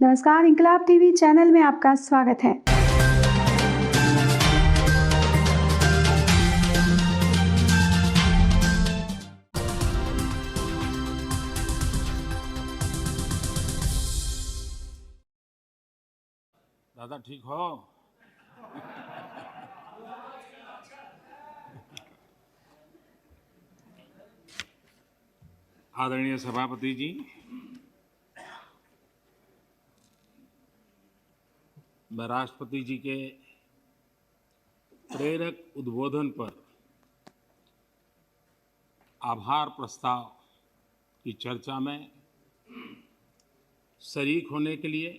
नमस्कार, इंकलाब TV channel में आपका स्वागत है। दादा ठीक हो? आदरणीय सभापति जी, मैं राष्ट्रपति जी के प्रेरक उद्बोधन पर आभार प्रस्ताव की चर्चा में शरीक होने के लिए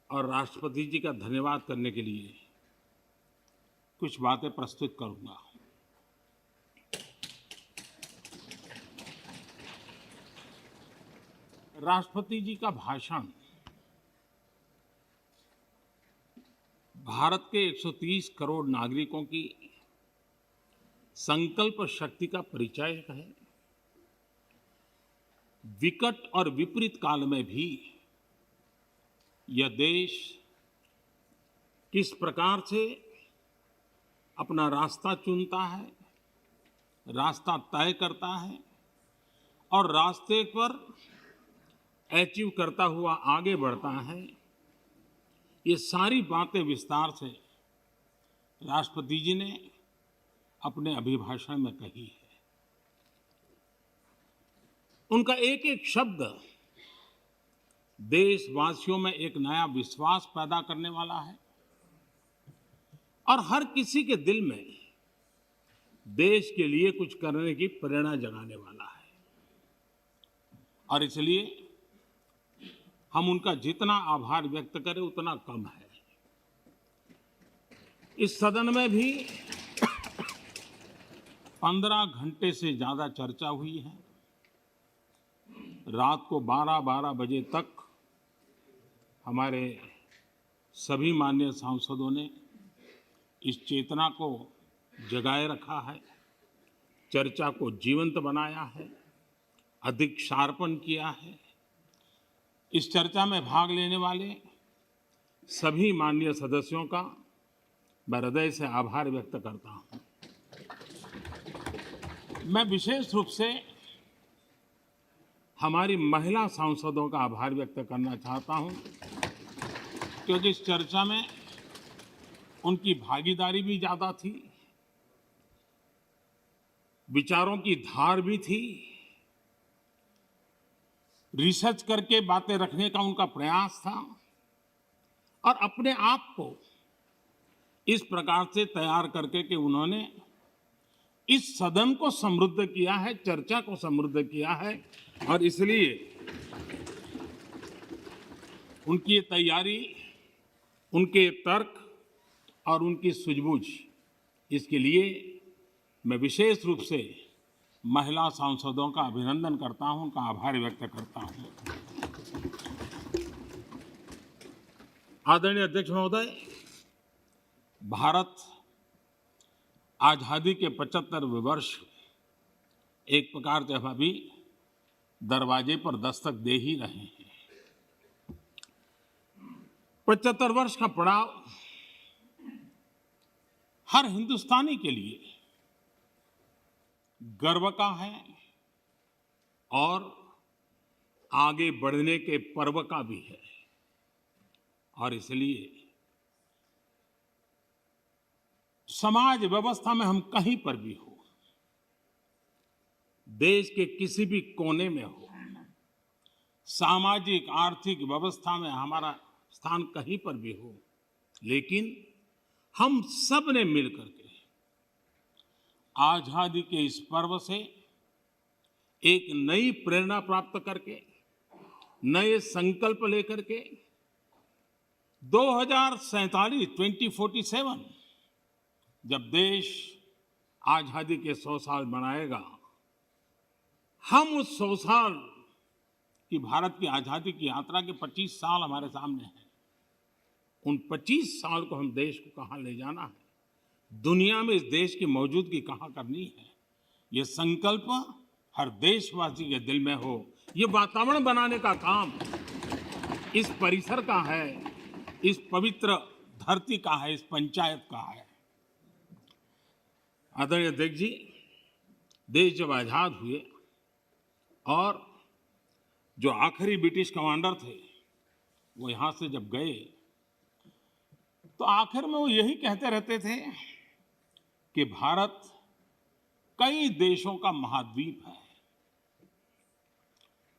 और राष्ट्रपति जी का धन्यवाद करने के लिए कुछ बातें प्रस्तुत करूंगा। राष्ट्रपति जी का भाषण भारत के 130 करोड़ नागरिकों की संकल्प शक्ति का परिचायक है। विकट और विपरीत काल में भी यह देश किस प्रकार से अपना रास्ता चुनता है, रास्ता तय करता है और रास्ते पर अचीव करता हुआ आगे बढ़ता है, ये सारी बातें विस्तार से राष्ट्रपति जी ने अपने अभिभाषण में कही है। उनका एक एक शब्द देशवासियों में एक नया विश्वास पैदा करने वाला है और हर किसी के दिल में देश के लिए कुछ करने की प्रेरणा जगाने वाला है। और इसलिए हम उनका जितना आभार व्यक्त करें उतना कम है। इस सदन में भी 15 घंटे से ज्यादा चर्चा हुई है। रात को 12-12 बजे तक हमारे सभी माननीय सांसदों ने इस चेतना को जगाए रखा है, चर्चा को जीवंत बनाया है, अधिक शार्पन किया है। इस चर्चा में भाग लेने वाले सभी माननीय सदस्यों का मैं हृदय से आभार व्यक्त करता हूं। मैं विशेष रूप से हमारी महिला सांसदों का आभार व्यक्त करना चाहता हूं, क्योंकि इस चर्चा में उनकी भागीदारी भी ज्यादा थी, विचारों की धार भी थी, रिसर्च करके बातें रखने का उनका प्रयास था और अपने आप को इस प्रकार से तैयार करके कि उन्होंने इस सदन को समृद्ध किया है, चर्चा को समृद्ध किया है। और इसलिए उनकी तैयारी, उनके तर्क और उनकी सूझबूझ, इसके लिए मैं विशेष रूप से महिला सांसदों का अभिनंदन करता हूं, उनका आभार व्यक्त करता हूं। आदरणीय अध्यक्ष महोदय, भारत आजादी के 75वें वर्ष एक प्रकार से अभी दरवाजे पर दस्तक दे ही रहे हैं। 75 वर्ष का पड़ाव हर हिंदुस्तानी के लिए गर्व का है और आगे बढ़ने के पर्व का भी है। और इसलिए समाज व्यवस्था में हम कहीं पर भी हो, देश के किसी भी कोने में हो, सामाजिक आर्थिक व्यवस्था में हमारा स्थान कहीं पर भी हो, लेकिन हम सब ने मिलकर के आजादी के इस पर्व से एक नई प्रेरणा प्राप्त करके, नए संकल्प लेकर के 2047 जब देश आजादी के 100 साल मनाएगा, हम उस 100 साल की भारत की आजादी की यात्रा के 25 साल हमारे सामने हैं। उन 25 साल को हम देश को कहां ले जाना है, दुनिया में इस देश की मौजूदगी कहां करनी है, ये संकल्प हर देशवासी के दिल में हो, ये वातावरण बनाने का काम इस परिसर का है, इस पवित्र धरती का है, इस पंचायत का है। आदरणीय अध्यक्ष जी, देश जब आजाद हुए और जो आखिरी ब्रिटिश कमांडर थे वो यहाँ से जब गए तो आखिर में वो यही कहते रहते थे कि भारत कई देशों का महाद्वीप है।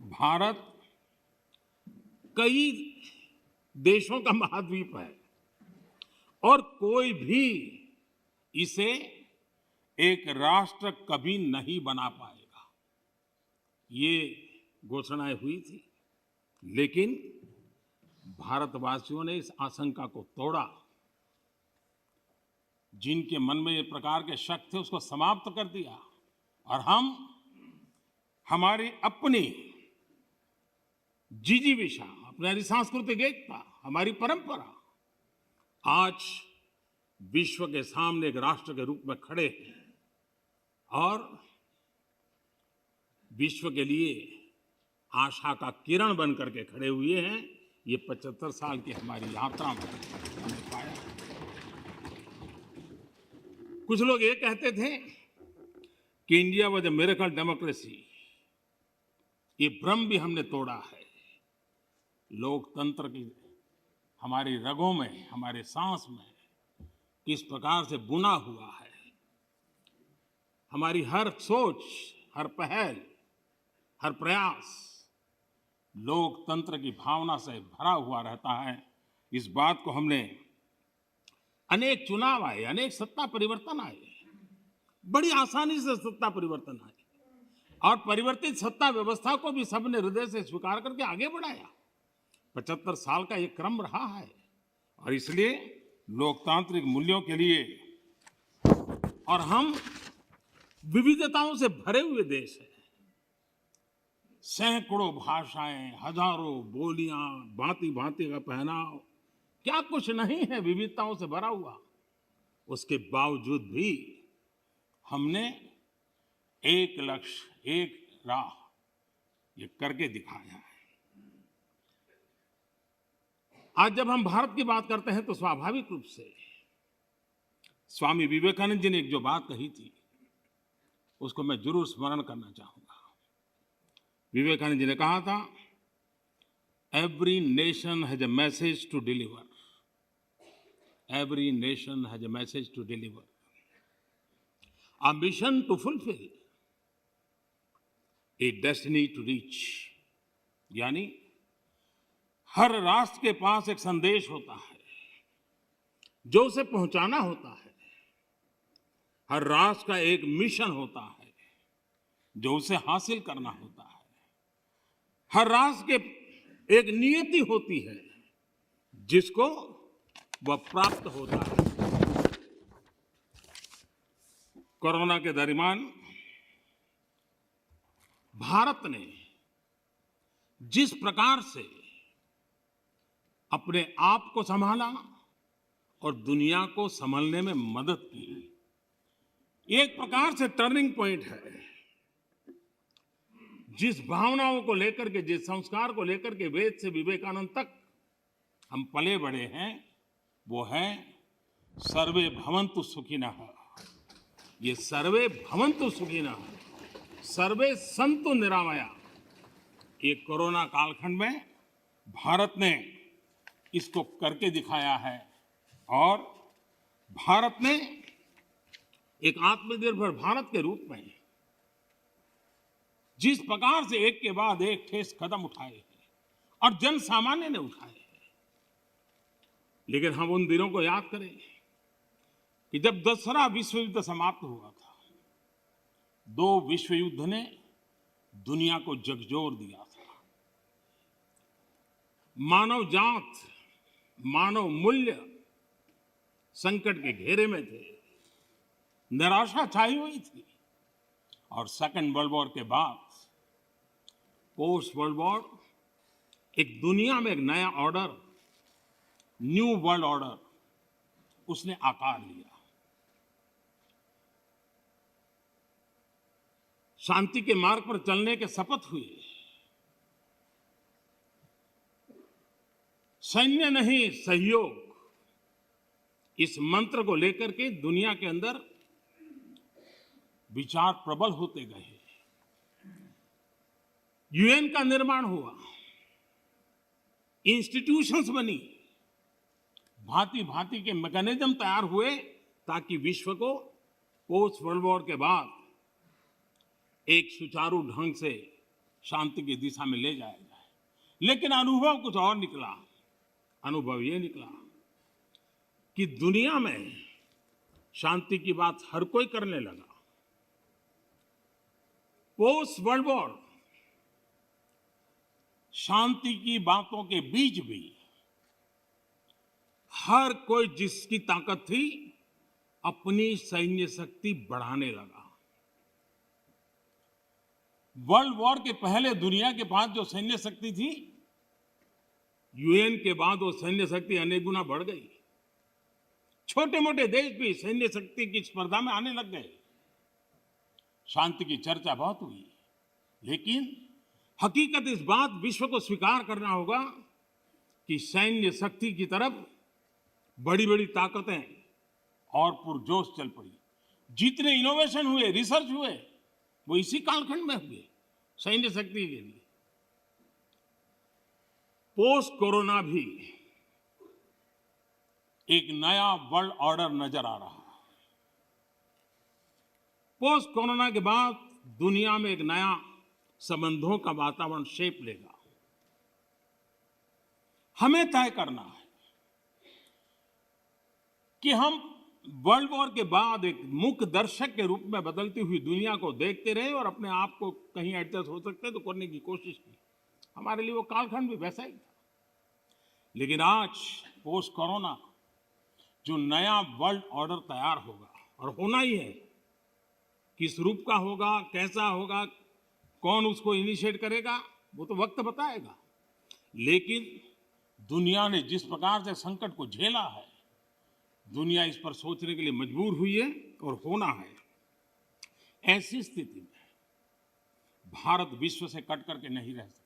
भारत कई देशों का महाद्वीप है और कोई भी इसे एक राष्ट्र कभी नहीं बना पाएगा। ये घोषणाएं हुई थी, लेकिन भारतवासियों ने इस आशंका को तोड़ा। जिनके मन में ये प्रकार के शक थे उसको समाप्त कर दिया और हम हमारी अपनी जिजीविषा, अपनी सांस्कृतिक एकता, हमारी परंपरा आज विश्व के सामने एक राष्ट्र के रूप में खड़े हैं और विश्व के लिए आशा का किरण बन करके खड़े हुए हैं। ये 75 साल की हमारी यात्रा में हमने पाया। कुछ लोग ये कहते थे कि India was a miracle democracy. ये भ्रम भी हमने तोड़ा है। लोकतंत्र की हमारी रगों में, हमारे सांस में किस प्रकार से बुना हुआ है। हमारी हर सोच, हर पहल, हर प्रयास लोकतंत्र की भावना से भरा हुआ रहता है। इस बात को हमने अनेक चुनाव आए, अनेक सत्ता परिवर्तन आए, बड़ी आसानी से सत्ता परिवर्तन आए और परिवर्तित सत्ता व्यवस्था को भी सबने हृदय से स्वीकार करके आगे बढ़ाया। 75 साल का ये क्रम रहा है और इसलिए लोकतांत्रिक मूल्यों के लिए और हम विविधताओं से भरे हुए देश हैं। सैकड़ों भाषाएं, हजारों बोलियां, भांति भांति का पहनाव, क्या कुछ नहीं है विविधताओं से भरा हुआ। उसके बावजूद भी हमने एक लक्ष्य, एक राह ये करके दिखाया है। आज जब हम भारत की बात करते हैं तो स्वाभाविक रूप से स्वामी विवेकानंद जी ने एक जो बात कही थी उसको मैं जरूर स्मरण करना चाहूंगा। विवेकानंद जी ने कहा था, every nation has a message to deliver, every nation has a message to deliver, a mission to fulfil, a destiny to reach. यानी हर राष्ट्र के पास एक संदेश होता है जो उसे पहुंचाना होता है। हर राष्ट्र का एक मिशन होता है जो उसे हासिल करना होता है। हर राष्ट्र के एक नियति होती है जिसको वह प्राप्त होता है। कोरोना के दरमियान भारत ने जिस प्रकार से अपने आप को संभाला और दुनिया को संभालने में मदद की, एक प्रकार से टर्निंग पॉइंट है। जिस भावनाओं को लेकर के, जिस संस्कार को लेकर के वेद से विवेकानंद तक हम पले बड़े हैं, वो है सर्वे भवन्तु सुखिनः। ये सर्वे भवन्तु सुखिनः, सर्वे सन्तु निरामया, ये कोरोना कालखंड में भारत ने इसको करके दिखाया है और भारत ने एक आत्मनिर्भर भारत के रूप में जिस प्रकार से एक के बाद एक ठोस कदम उठाए हैं और जन सामान्य ने उठाए हैं। लेकिन हम उन दिनों को याद करें कि जब दूसरा विश्व युद्ध समाप्त हुआ था, दो विश्व युद्ध ने दुनिया को झकझोर दिया था। मानव जात, मानव मूल्य संकट के घेरे में थे, निराशा छाई हुई थी और सेकेंड वर्ल्ड वॉर के बाद पोस्ट वर्ल्ड वॉर एक दुनिया में एक नया ऑर्डर, न्यू वर्ल्ड ऑर्डर उसने आकार लिया। शांति के मार्ग पर चलने के शपथ हुए सैन्य नहीं सहयोग, इस मंत्र को लेकर के दुनिया के अंदर विचार प्रबल होते गए। यूएन का निर्माण हुआ, इंस्टीट्यूशंस बनी, भांति भांति के मैकेनिज्म तैयार हुए ताकि विश्व को पोस्ट वर्ल्ड वॉर के बाद एक सुचारू ढंग से शांति की दिशा में ले जाया जाए। लेकिन अनुभव कुछ और निकला। अनुभव ये निकला कि दुनिया में शांति की बात हर कोई करने लगा। पोस्ट वर्ल्ड वॉर शांति की बातों के बीच भी हर कोई जिसकी ताकत थी अपनी सैन्य शक्ति बढ़ाने लगा। वर्ल्ड वॉर के पहले दुनिया के पास जो सैन्य शक्ति थी, यूएन के बाद वो सैन्य शक्ति अनेक गुना बढ़ गई। छोटे मोटे देश भी सैन्य शक्ति की स्पर्धा में आने लग गए। शांति की चर्चा बहुत हुई, लेकिन हकीकत इस बात विश्व को स्वीकार करना होगा कि सैन्य शक्ति की तरफ बड़ी बड़ी ताकतें और पुरजोश चल पड़ी। जितने इनोवेशन हुए, रिसर्च हुए, वो इसी कालखंड में हुए सैन्य शक्ति के लिए। पोस्ट कोरोना भी एक नया वर्ल्ड ऑर्डर नजर आ रहा है। पोस्ट कोरोना के बाद दुनिया में एक नया संबंधों का वातावरण शेप लेगा। हमें तय करना है कि हम वर्ल्ड वॉर के बाद एक मूक दर्शक के रूप में बदलती हुई दुनिया को देखते रहे और अपने आप को कहीं एडजस्ट हो सकते तो करने की कोशिश की। हमारे लिए वो कालखंड भी वैसा ही था। लेकिन आज पोस्ट कोरोना जो नया वर्ल्ड ऑर्डर तैयार होगा, और होना ही है, किस रूप का होगा, कैसा होगा, कौन उसको इनिशिएट करेगा, वो तो वक्त बताएगा। लेकिन दुनिया ने जिस प्रकार से संकट को झेला है, दुनिया इस पर सोचने के लिए मजबूर हुई है और होना है। ऐसी स्थिति में भारत विश्व से कट करके नहीं रह सकता।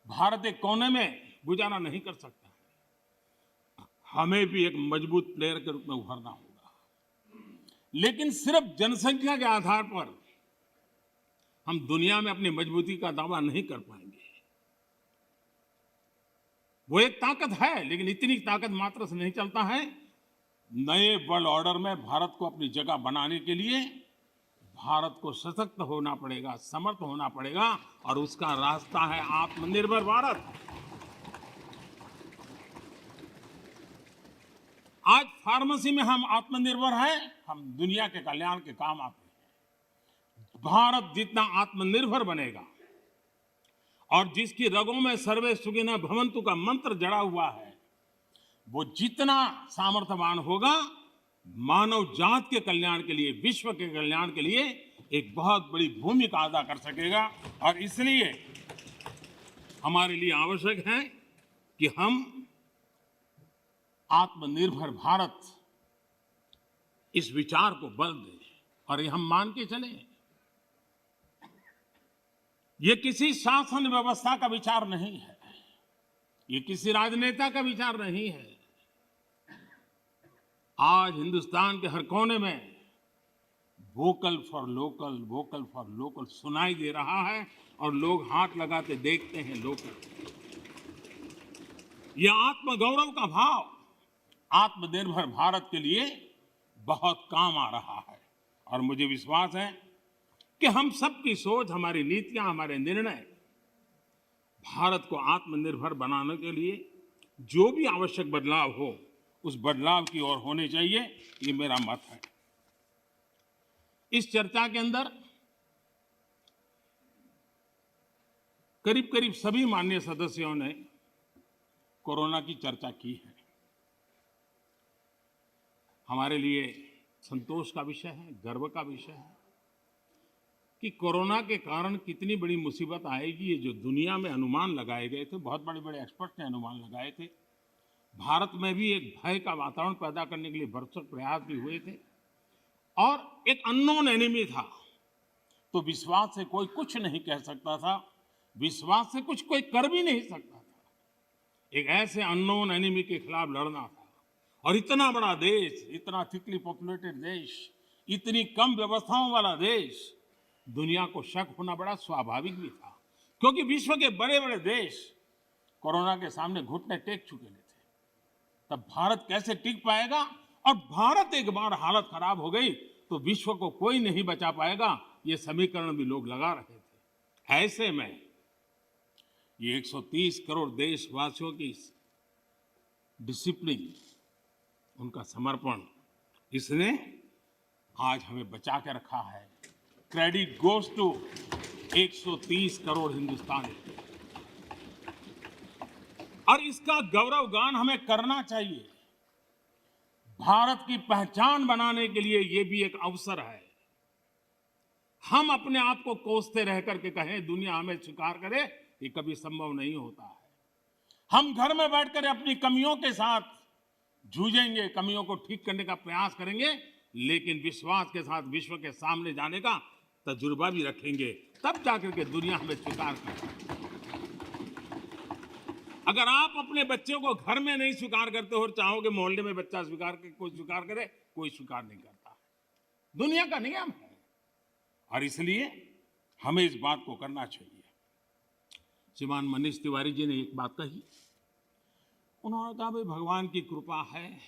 भारत एक कोने में गुजारा नहीं कर सकता। हमें भी एक मजबूत प्लेयर के रूप में उभरना होगा। लेकिन सिर्फ जनसंख्या के आधार पर हम दुनिया में अपनी मजबूती का दावा नहीं कर पाएंगे। वो एक ताकत है, लेकिन इतनी ताकत मात्र से नहीं चलता है। नए वर्ल्ड ऑर्डर में भारत को अपनी जगह बनाने के लिए भारत को सशक्त होना पड़ेगा, समर्थ होना पड़ेगा, और उसका रास्ता है आत्मनिर्भर भारत। आज फार्मेसी में हम आत्मनिर्भर हैं, हम दुनिया के कल्याण के काम आते हैं। भारत जितना आत्मनिर्भर बनेगा और जिसकी रगों में सर्वे सुखिनः भवन्तु का मंत्र जड़ा हुआ है, वो जितना सामर्थ्यवान होगा, मानव जात के कल्याण के लिए, विश्व के कल्याण के लिए एक बहुत बड़ी भूमिका अदा कर सकेगा। और इसलिए हमारे लिए आवश्यक है कि हम आत्मनिर्भर भारत इस विचार को बल दें और ये हम मान के चलें। ये किसी शासन व्यवस्था का विचार नहीं है, ये किसी राजनेता का विचार नहीं है। आज हिंदुस्तान के हर कोने में vocal for local, vocal for local सुनाई दे रहा है और लोग हाथ लगाते देखते हैं। लोकल, यह आत्मगौरव का भाव आत्मनिर्भर भारत के लिए बहुत काम आ रहा है। और मुझे विश्वास है कि हम सबकी सोच, हमारी नीतियां, हमारे निर्णय भारत को आत्मनिर्भर बनाने के लिए जो भी आवश्यक बदलाव हो, उस बदलाव की ओर होने चाहिए। ये मेरा मत है। इस चर्चा के अंदर करीब करीब सभी माननीय सदस्यों ने कोरोना की चर्चा की है। हमारे लिए संतोष का विषय है, गर्व का विषय है कि कोरोना के कारण कितनी बड़ी मुसीबत आएगी। ये जो दुनिया में अनुमान लगाए गए थे, बहुत बड़े बड़े एक्सपर्ट ने अनुमान लगाए थे। भारत में भी एक भय का वातावरण पैदा करने के लिए भरसक प्रयास भी हुए थे और एक अननोन एनिमी था, तो विश्वास से कोई कुछ नहीं कह सकता था, विश्वास से कुछ कोई कर भी नहीं सकता था। एक ऐसे अननोन एनिमी के खिलाफ लड़ना था। और इतना बड़ा देश, इतना थिकली पॉपुलेटेड देश, इतनी कम व्यवस्थाओं वाला देश, दुनिया को शक होना बड़ा स्वाभाविक भी था, क्योंकि विश्व के बड़े बड़े देश कोरोना के सामने घुटने टेक चुके थे। तब भारत कैसे टिक पाएगा? और भारत एक बार हालत खराब हो गई तो विश्व को कोई नहीं बचा पाएगा, ये समीकरण भी लोग लगा रहे थे। ऐसे में ये 130 करोड़ देशवासियों की डिसिप्लिन, उनका समर्पण, इसने आज हमें बचा के रखा है। क्रेडिट गोज टू 130 करोड़ हिंदुस्तानी। और इसका गौरवगान हमें करना चाहिए। भारत की पहचान बनाने के लिए ये भी एक अवसर है। हम अपने आप को कोसते रह करके कहें दुनिया हमें स्वीकार करे, ये कभी संभव नहीं होता है। हम घर में बैठकर अपनी कमियों के साथ जूझेंगे, कमियों को ठीक करने का प्रयास करेंगे, लेकिन विश्वास के साथ विश्व के सामने जाने का तजुर्बा भी रखेंगे, तब जाकर के दुनिया हमें स्वीकार करे। अगर आप अपने बच्चों को घर में नहीं स्वीकार करते हो और चाहोगे मोहल्ले में बच्चा स्वीकार करे, कोई स्वीकार करे, कोई स्वीकार नहीं करता। दुनिया का नियम है और इसलिए हमें इस बात को करना चाहिए। श्रीमान मनीष तिवारी जी ने एक बात कही, उन्होंने कहा भाई भगवान की कृपा है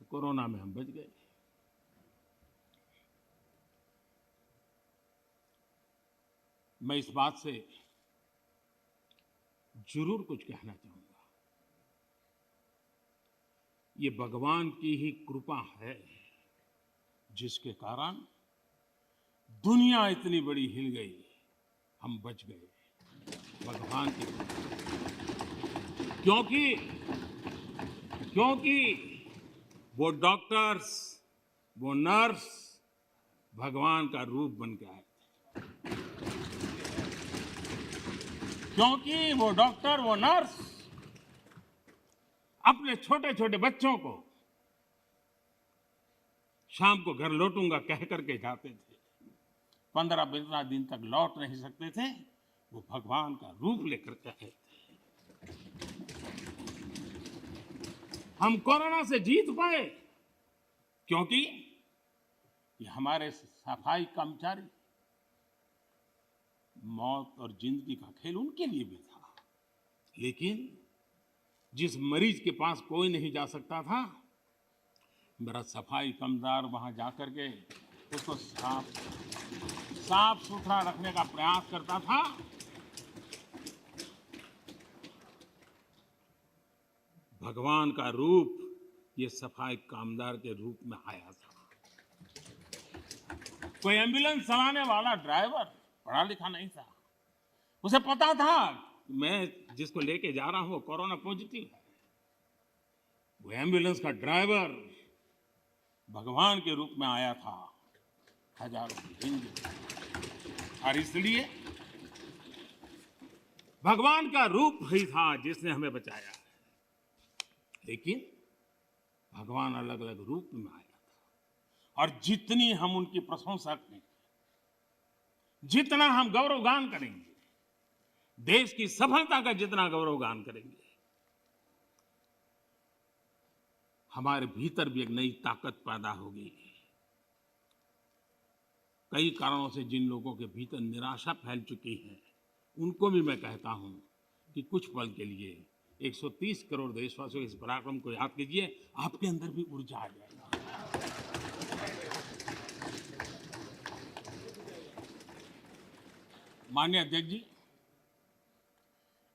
तो कोरोना में हम बच गए। मैं इस बात से जरूर कुछ कहना चाहूंगा। ये भगवान की ही कृपा है जिसके कारण दुनिया इतनी बड़ी हिल गई, हम बच गए। भगवान की कृपा। क्योंकि वो डॉक्टर्स, वो नर्स भगवान का रूप बन के आए। क्योंकि वो डॉक्टर, वो नर्स अपने छोटे छोटे बच्चों को शाम को घर लौटूंगा कह करके जाते थे। 15-15 दिन तक लौट नहीं सकते थे, वो भगवान का रूप लेकर के आए थे। हम कोरोना से जीत पाए क्योंकि ये हमारे सफाई कर्मचारी, मौत और जिंदगी का खेल उनके लिए भी था, लेकिन जिस मरीज के पास कोई नहीं जा सकता था, मेरा सफाई कर्मचारी वहां जाकर के उसको साफ सुथरा रखने का प्रयास करता था। भगवान का रूप ये सफाई कामदार के रूप में आया था। कोई एम्बुलेंस चलाने वाला ड्राइवर पढ़ा लिखा नहीं था, उसे पता था मैं जिसको लेके जा रहा हूं वो कोरोना पॉजिटिव है। वो एम्बुलेंस का ड्राइवर भगवान के रूप में आया था हजारों की जिंदगी। और इसलिए भगवान का रूप ही था जिसने हमें बचाया है। लेकिन भगवान अलग अलग रूप में आया था, और जितनी हम उनकी प्रशंसा करेंगे, जितना हम गौरवगान करेंगे, देश की सफलता का जितना गौरवगान करेंगे, हमारे भीतर भी एक नई ताकत पैदा होगी। कई कारणों से जिन लोगों के भीतर निराशा फैल चुकी है, उनको भी मैं कहता हूं कि कुछ पल के लिए 130 करोड़ देशवासियों के इस पराक्रम को याद कीजिए, आपके अंदर भी ऊर्जा आ जाएगा। माननीय अध्यक्ष जी,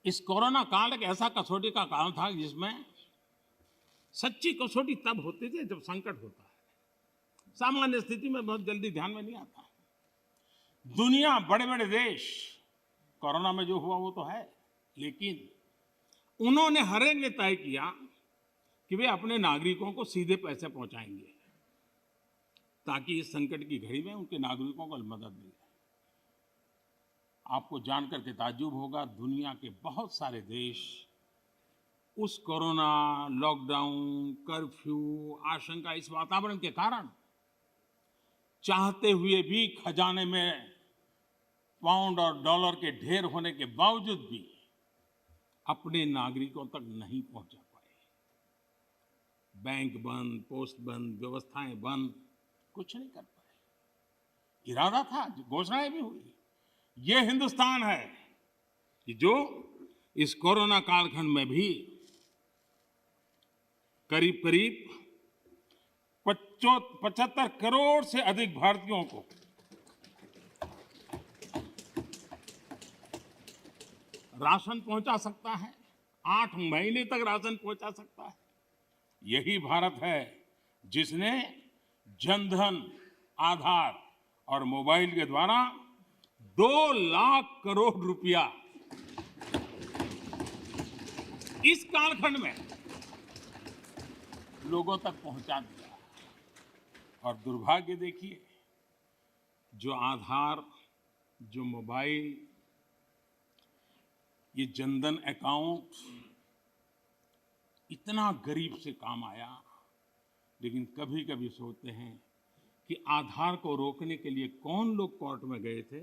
इस कोरोना काल एक ऐसा कसौटी का काल था जिसमें सच्ची कसौटी तब होती थी जब संकट होता है। सामान्य स्थिति में बहुत जल्दी ध्यान में नहीं आता। दुनिया, बड़े बड़े देश, कोरोना में जो हुआ वो तो है, लेकिन उन्होंने हर एक ने तय किया कि वे अपने नागरिकों को सीधे पैसे पहुंचाएंगे ताकि इस संकट की घड़ी में उनके नागरिकों को मदद मिले। आपको जानकर के ताज्जुब होगा, दुनिया के बहुत सारे देश उस कोरोना, लॉकडाउन, कर्फ्यू, आशंका, इस वातावरण के कारण चाहते हुए भी खजाने में पाउंड और डॉलर के ढेर होने के बावजूद भी अपने नागरिकों तक नहीं पहुंचा पाए। बैंक बंद, पोस्ट बंद, व्यवस्थाएं बंद, कुछ नहीं कर पाए। इरादा था, घोषणाएं भी हुई। ये हिंदुस्तान है कि जो इस कोरोना कालखंड में भी करीब करीब 75 करोड़ से अधिक भारतीयों को राशन पहुंचा सकता है, 8 महीने तक राशन पहुंचा सकता है। यही भारत है जिसने जनधन, आधार और मोबाइल के द्वारा 2 लाख करोड़ रुपया इस कालखंड में लोगों तक पहुंचा दिया। और दुर्भाग्य देखिए, जो आधार, जो मोबाइल, ये जनधन अकाउंट इतना गरीब से काम आया, लेकिन कभी कभी सोचते हैं कि आधार को रोकने के लिए कौन लोग कोर्ट में गए थे,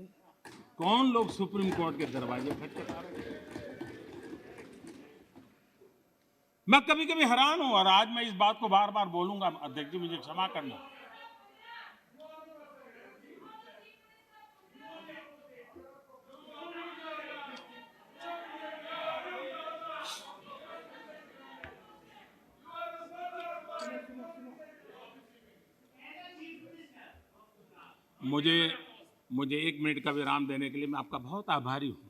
कौन लोग सुप्रीम कोर्ट के दरवाजे खटखटा रहे थे। मैं कभी कभी हैरान हूं, और आज मैं इस बात को बार बार बोलूंगा, अध्यक्ष जी मुझे क्षमा करना। मुझे 1 मिनट का विराम देने के लिए मैं आपका बहुत आभारी हूं।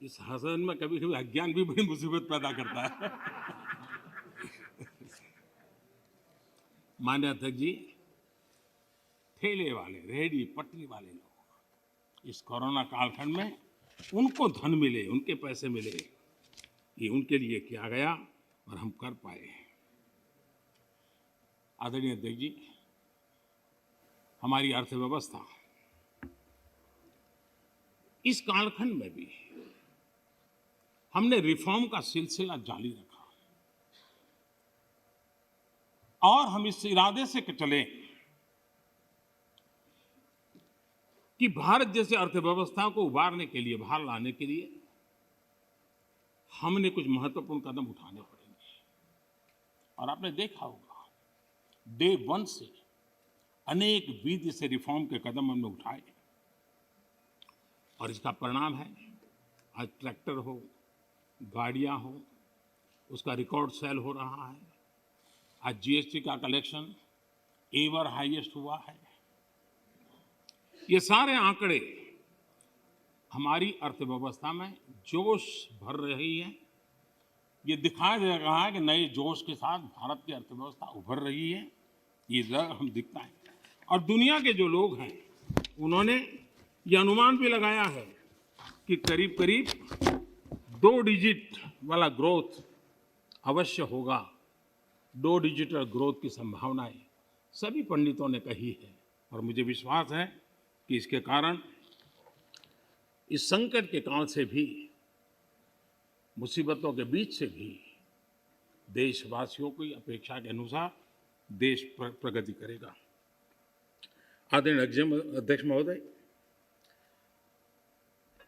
इस हसन में कभी कभी अज्ञान भी बड़ी मुसीबत पैदा करता है। माननीय अध्यक्ष जी, ठेले वाले, रेहड़ी पटरी वाले लोग इस कोरोना कालखंड में उनको धन मिले, उनके पैसे मिले, ये उनके लिए किया गया और हम कर पाए। आदरणीय अध्यक्ष जी, हमारी अर्थव्यवस्था इस कालखंड में भी हमने रिफॉर्म का सिलसिला जारी रखा और हम इस इरादे से चले कि भारत जैसे अर्थव्यवस्था को उबारने के लिए, बाहर लाने के लिए हमने कुछ महत्वपूर्ण कदम उठाने पड़ेंगे। और आपने देखा होगा, डे 1 से अनेक विधि से रिफॉर्म के कदम हमने उठाए और इसका परिणाम है आज ट्रैक्टर हो, गाड़ियां हो, उसका रिकॉर्ड सेल हो रहा है। आज जीएसटी का कलेक्शन एवर हाईएस्ट हुआ है। ये सारे आंकड़े हमारी अर्थव्यवस्था में जोश भर रही है। ये दिखाई दे रहा है कि नए जोश के साथ भारत की अर्थव्यवस्था उभर रही है। ये हम दिखता है। और दुनिया के जो लोग हैं, उन्होंने ये अनुमान भी लगाया है कि करीब करीब 2 डिजिट वाला ग्रोथ अवश्य होगा। 2 डिजिटल ग्रोथ की संभावनाएं सभी पंडितों ने कही है और मुझे विश्वास है कि इसके कारण इस संकट के काल से भी, मुसीबतों के बीच से भी देशवासियों की अपेक्षा के अनुसार देश प्रगति करेगा। आदरणीय अध्यक्ष महोदय,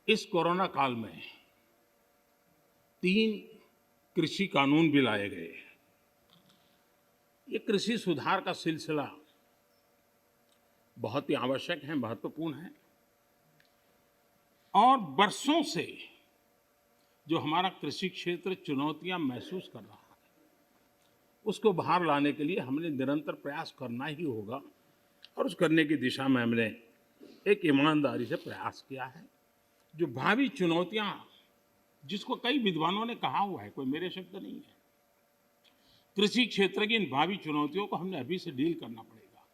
इस कोरोना काल में 3 कृषि कानून भी लाए गए। ये कृषि सुधार का सिलसिला बहुत ही आवश्यक है, महत्वपूर्ण है और वर्षों से जो हमारा कृषि क्षेत्र चुनौतियां महसूस कर रहा है, उसको बाहर लाने के लिए हमने निरंतर प्रयास करना ही होगा और उस करने की दिशा में हमने एक ईमानदारी से प्रयास किया है। जो भावी चुनौतियां, जिसको कई विद्वानों ने कहा हुआ है, कोई मेरे शब्द नहीं है, कृषि क्षेत्र की इन भावी चुनौतियों को हमने अभी से डील करना पड़ेगा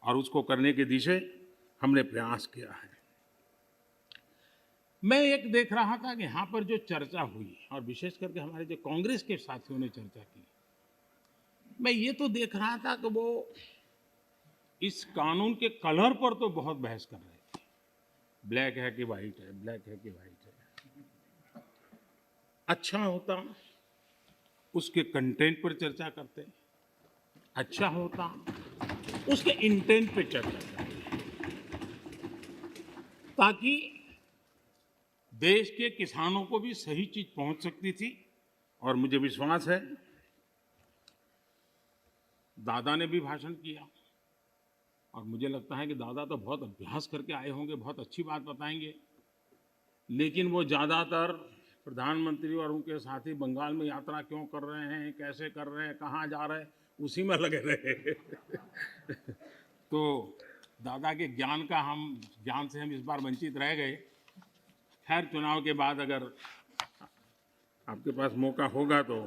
और उसको करने की दिशा हमने प्रयास किया है। मैं एक देख रहा था कि यहाँ पर जो चर्चा हुई और विशेष करके हमारे जो कांग्रेस के साथियों ने चर्चा की, मैं ये तो देख रहा था कि वो इस कानून के कलर पर तो बहुत बहस कर रहे थे। ब्लैक है कि वाइट है, ब्लैक है कि वाइट है। अच्छा होता उसके कंटेंट पर चर्चा करते, अच्छा होता, उसके इंटेंट पे चर्चा करें, ताकि देश के किसानों को भी सही चीज पहुंच सकती थी। और मुझे विश्वास है दादा ने भी भाषण किया, और मुझे लगता है कि दादा तो बहुत अभ्यास करके आए होंगे, बहुत अच्छी बात बताएंगे, लेकिन वो ज़्यादातर प्रधानमंत्री और उनके साथी बंगाल में यात्रा क्यों कर रहे हैं, कैसे कर रहे हैं, कहाँ जा रहे हैं, उसी में लगे रहे। तो दादा के ज्ञान से हम इस बार वंचित रह गए। खैर, चुनाव के बाद अगर आपके पास मौका होगा तो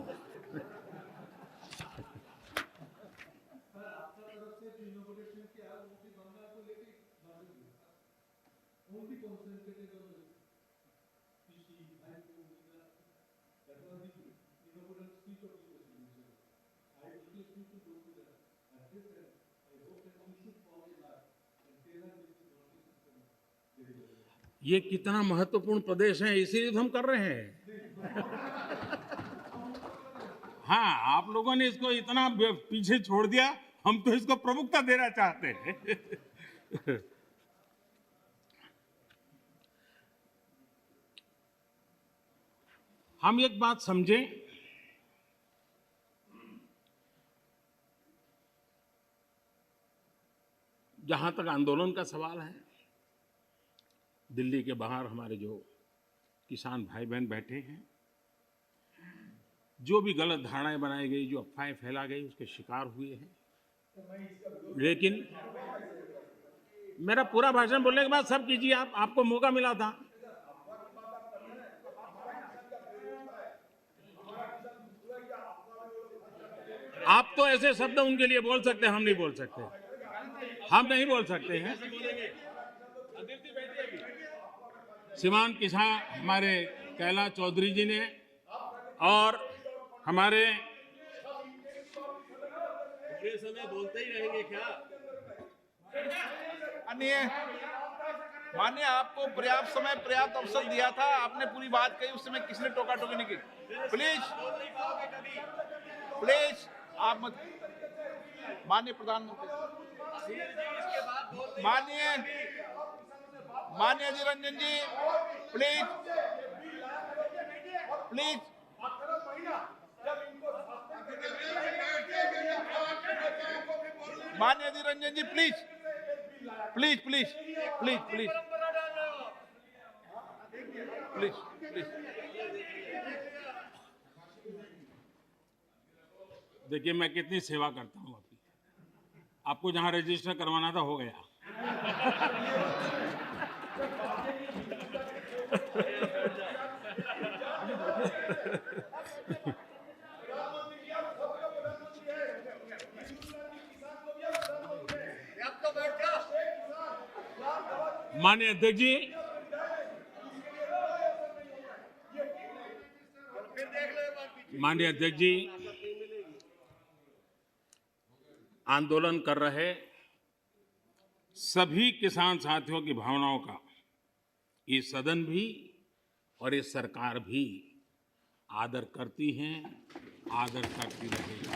ये कितना महत्वपूर्ण प्रदेश है, इसीलिए तो हम कर रहे हैं। हाँ, आप लोगों ने इसको इतना पीछे छोड़ दिया, हम तो इसको प्रमुखता देना चाहते हैं। हम एक बात समझें, जहां तक आंदोलन का सवाल है, दिल्ली के बाहर हमारे जो किसान भाई बहन बैठे हैं, जो भी गलत धारणाएं बनाई गई, जो अफवाहें फैला गई, उसके शिकार हुए हैं। लेकिन मेरा पूरा भाषण बोलने के बाद सब कीजिए, आपको मौका मिला था। आप तो ऐसे शब्द उनके लिए बोल सकते हैं, हम नहीं बोल सकते, हम नहीं बोल सकते हैं। श्रीमान किसान हमारे कैलाश चौधरी जी ने और हमारे समय बोलते ही रहेंगे क्या? माननीय आपको पर्याप्त समय पर्याप्त अवसर दिया था, आपने पूरी बात कही, उस समय किसने टोका टोकी नहीं की। प्लीज प्लीज आप मत। माननीय प्रधानमंत्री, माननीय माननीय अधीर रंजन जी, प्लीज प्लीज। माननीय Adhir Ranjan ji, please please please please please please please. देखिए, मैं कितनी सेवा करता हूं आपकी। आपको जहां रजिस्टर करवाना था, हो गया। माननीय अध्यक्ष जी, माननीय अध्यक्ष जी, आंदोलन कर रहे सभी किसान साथियों की भावनाओं का ये सदन भी और ये सरकार भी आदर करती हैं, आदर करती रहेगी।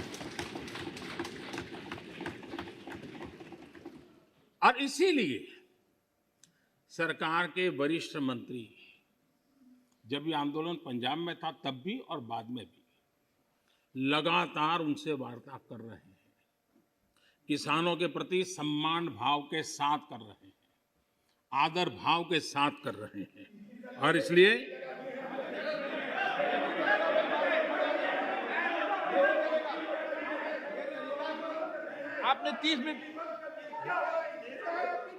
और इसीलिए सरकार के वरिष्ठ मंत्री, जब ये आंदोलन पंजाब में था तब भी और बाद में भी, लगातार उनसे वार्ता कर रहे हैं, किसानों के प्रति सम्मान भाव के साथ कर रहे हैं, आदर भाव के साथ कर रहे हैं। और इसलिए आपने 30 मिनट,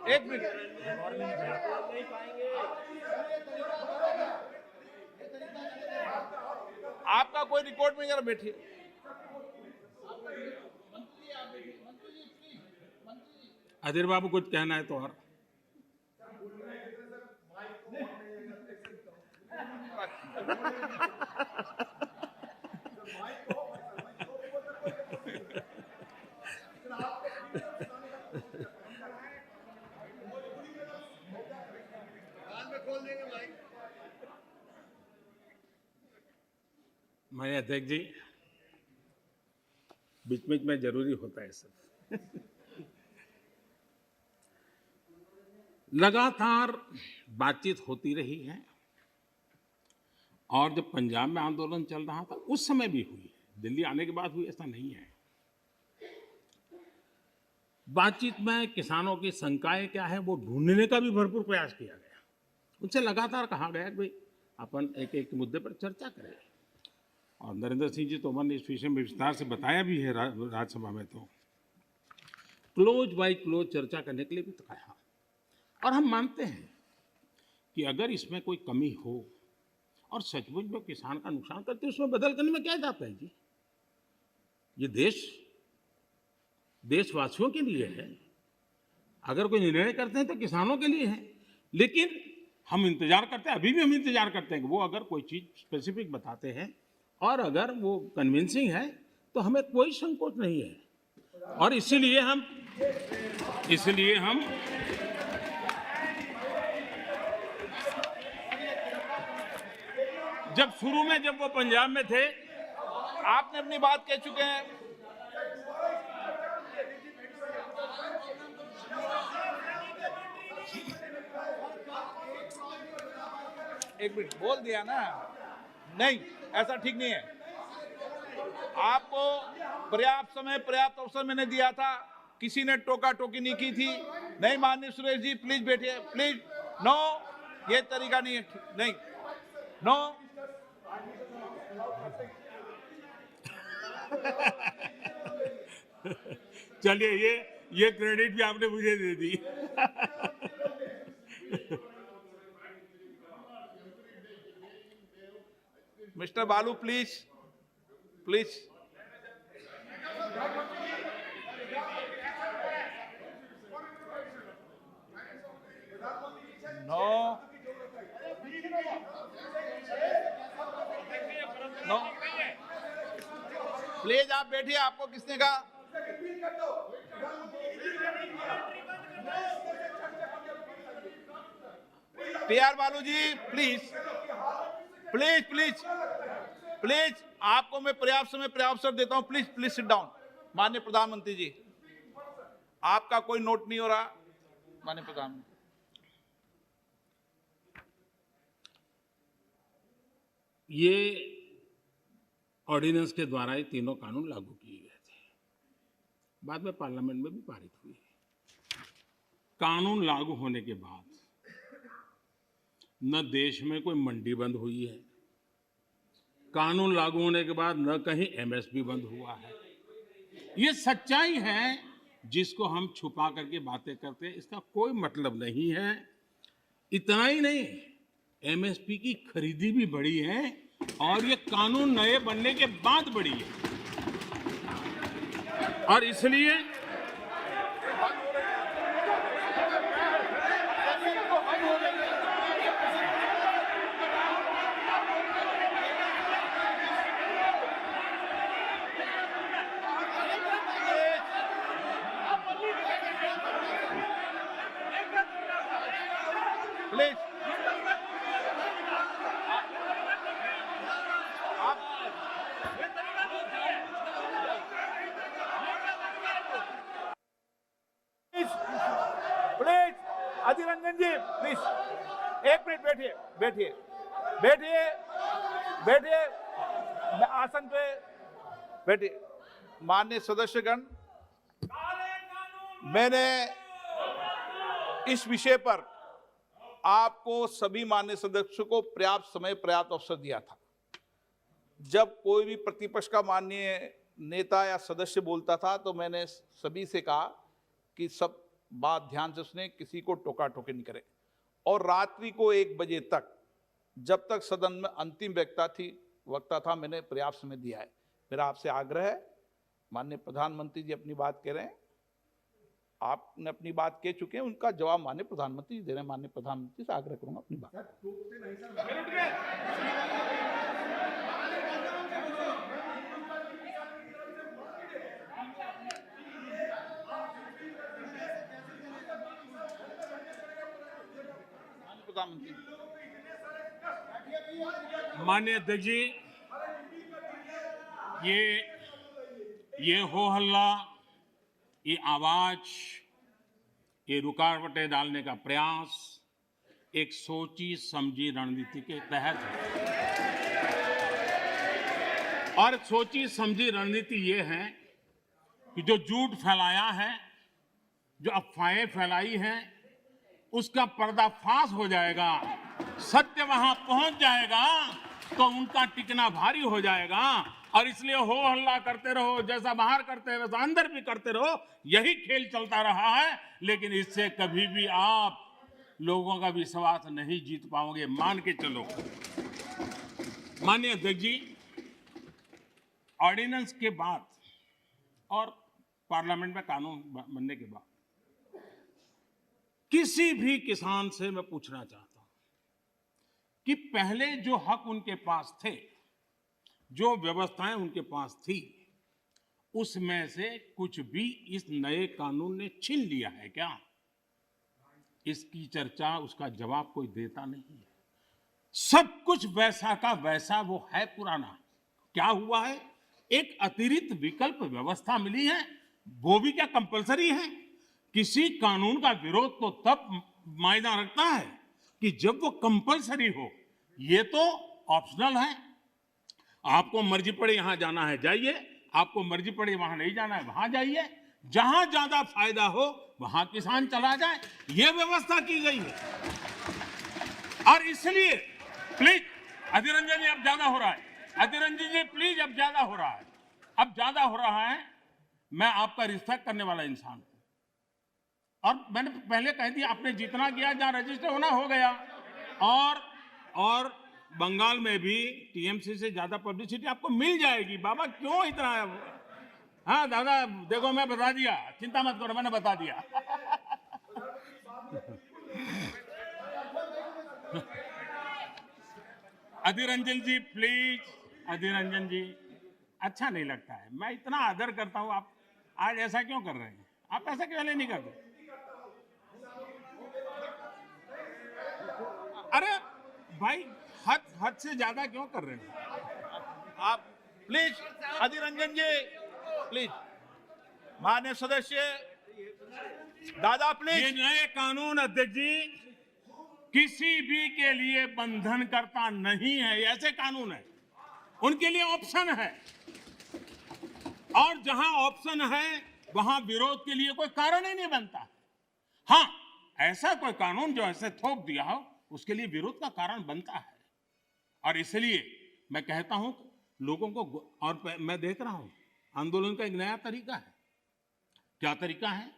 1 मिनट, आपका कोई रिकॉर्ड में, जरा बैठिए। अधीर बाबू, कुछ कहना है तो और। माननीय अध्यक्ष जी, बीच बीच में जरूरी होता है सब। लगातार बातचीत होती रही है और जब पंजाब में आंदोलन चल रहा था उस समय भी हुई, दिल्ली आने के बाद हुई ऐसा नहीं है। बातचीत में किसानों की शंकाएं क्या है वो ढूंढने का भी भरपूर प्रयास किया गया। उनसे लगातार कहा गया कि भाई अपन एक एक मुद्दे पर चर्चा करें, और नरेंद्र सिंह जी तोमर ने इस विषय में विस्तार से बताया भी है राज्यसभा में। तो क्लोज बाय क्लोज चर्चा करने के लिए भी तो कहा, और हम मानते हैं कि अगर इसमें कोई कमी हो और सचमुच में किसान का नुकसान करते हैं उसमें बदल करने में क्या जाता है जी। ये देशवासियों के लिए है, अगर कोई निर्णय करते हैं तो किसानों के लिए है। लेकिन हम इंतजार करते हैं, अभी भी हम इंतजार करते हैं कि वो अगर कोई चीज स्पेसिफिक बताते हैं और अगर वो कन्विंसिंग है तो हमें कोई संकोच नहीं है। और इसलिए हम जब शुरू में जब वो पंजाब में थे, आपने अपनी बात कह चुके हैं। एक मिनट बोल दिया ना, नहीं ऐसा ठीक नहीं है। आपको पर्याप्त समय पर्याप्त अवसर मैंने दिया था, किसी ने टोका टोकी नहीं की थी। नहीं माननीय सुरेश जी प्लीज बैठिए, प्लीज। नो, ये तरीका नहीं है, नहीं, नो। चलिए ये क्रेडिट भी आपने मुझे दे दी। Mister Balu please, please. No, no, please आप बैठिए। आपको किसने कहा? PR Balu ji please, please please please, आपको मैं पर्याप्त समय पर्याप्त अवसर देता हूं। Please please sit down. माननीय प्रधानमंत्री जी, आपका कोई नोट नहीं हो रहा। माननीय प्रधानमंत्री, ये ऑर्डिनेंस के द्वारा ये तीनों कानून लागू किए गए थे, बाद में पार्लियामेंट में भी पारित हुए। कानून लागू होने के बाद न देश में कोई मंडी बंद हुई है, कानून लागू होने के बाद न कहीं एमएसपी बंद हुआ है। ये सच्चाई है जिसको हम छुपा करके बातें करते हैं, इसका कोई मतलब नहीं है। इतना ही नहीं, एमएसपी की खरीदी भी बढ़ी है और ये कानून नए बनने के बाद बढ़ी है। और इसलिए please please, Adhir Ranjan ji please, एक मिनट बैठिए, बैठिए बैठिए बैठिए, आसन पे बैठिए। माननीय सदस्यगण, मैंने इस विषय पर आपको सभी माननीय सदस्यों को पर्याप्त समय पर्याप्त अवसर दिया था। जब कोई भी प्रतिपक्ष का माननीय नेता या सदस्य बोलता था तो मैंने सभी से कहा कि सब बात ध्यान से सुने, किसी को टोका टोकी नहीं करे। और रात्रि को 1 बजे तक, जब तक सदन में अंतिम वक्ता था, मैंने पर्याप्त समय दिया है। मेरा आपसे आग्रह है, माननीय प्रधानमंत्री जी अपनी बात कह रहे हैं, आपने अपनी बात कह चुके हैं, उनका जवाब माननीय प्रधानमंत्री जी दे रहे हैं। माननीय प्रधानमंत्री से आग्रह करूंगा अपनी बात। प्रधानमंत्री, माननीय अध्यक्ष जी, ये ये हो हल्ला, ये आवाज, ये रुकावटें डालने का प्रयास एक सोची समझी रणनीति के तहत है। और सोची समझी रणनीति ये है कि जो झूठ फैलाया है, जो अफवाहें फैलाई हैं, उसका पर्दाफाश हो जाएगा, सत्य वहां पहुंच जाएगा तो उनका टिकना भारी हो जाएगा। और इसलिए हो हल्ला करते रहो, जैसा बाहर करते हैं वैसा अंदर भी करते रहो, यही खेल चलता रहा है। लेकिन इससे कभी भी आप लोगों का विश्वास नहीं जीत पाओगे, मान के चलो। माननीय अध्यक्ष जी, ऑर्डिनेंस के बाद और पार्लियामेंट में कानून बनने के बाद किसी भी किसान से मैं पूछना चाहता हूं कि पहले जो हक उनके पास थे, जो व्यवस्थाएं उनके पास थी, उसमें से कुछ भी इस नए कानून ने छीन लिया है क्या? इसकी चर्चा, उसका जवाब कोई देता नहीं है। सब कुछ वैसा का वैसा वो है पुराना। क्या हुआ है? एक अतिरिक्त विकल्प व्यवस्था मिली है, वो भी क्या कंपलसरी है? किसी कानून का विरोध तो तब मायना रखता है कि जब वो कंपलसरी हो। ये तो ऑप्शनल है। आपको मर्जी पड़े यहां जाना है जाइए, आपको मर्जी पड़े वहां नहीं जाना है वहां जाइए, जहां ज्यादा फायदा हो वहां किसान चला जाए, ये व्यवस्था की गई है। और इसलिए प्लीज अधीर रंजन जी, अब ज्यादा हो रहा है। अधीर रंजन जी प्लीज, अब ज्यादा हो रहा है, अब ज्यादा हो रहा है। मैं आपका रिस्पेक्ट करने वाला इंसान हूं और मैंने पहले कह दिया, आपने जितना किया, जहां रजिस्टर होना हो गया। और बंगाल में भी टीएमसी से ज्यादा पब्लिसिटी आपको मिल जाएगी। बाबा क्यों इतना? हाँ दादा, देखो मैं बता दिया, चिंता मत करो, मैंने बता दिया। अधीर रंजन जी प्लीज, अधीर रंजन जी, अच्छा नहीं लगता है। मैं इतना आदर करता हूं, आप आज ऐसा क्यों कर रहे हैं? आप ऐसा क्यों नहीं करते? अरे भाई, हद से ज्यादा क्यों कर रहे हैं आप? Please Adhir Ranjan ji, please. माननीय सदस्य दादा, ये प्लीज। नए कानून अध्यक्ष जी किसी भी के लिए बंधन करता नहीं है। ऐसे कानून है, उनके लिए ऑप्शन है, और जहां ऑप्शन है वहां विरोध के लिए कोई कारण ही नहीं बनता। हाँ, ऐसा कोई कानून जो ऐसे थोप दिया हो, उसके लिए विरोध का कारण बनता है। और इसलिए मैं कहता हूं लोगों को, और मैं देख रहा हूं आंदोलन का एक नया तरीका है। क्या तरीका है?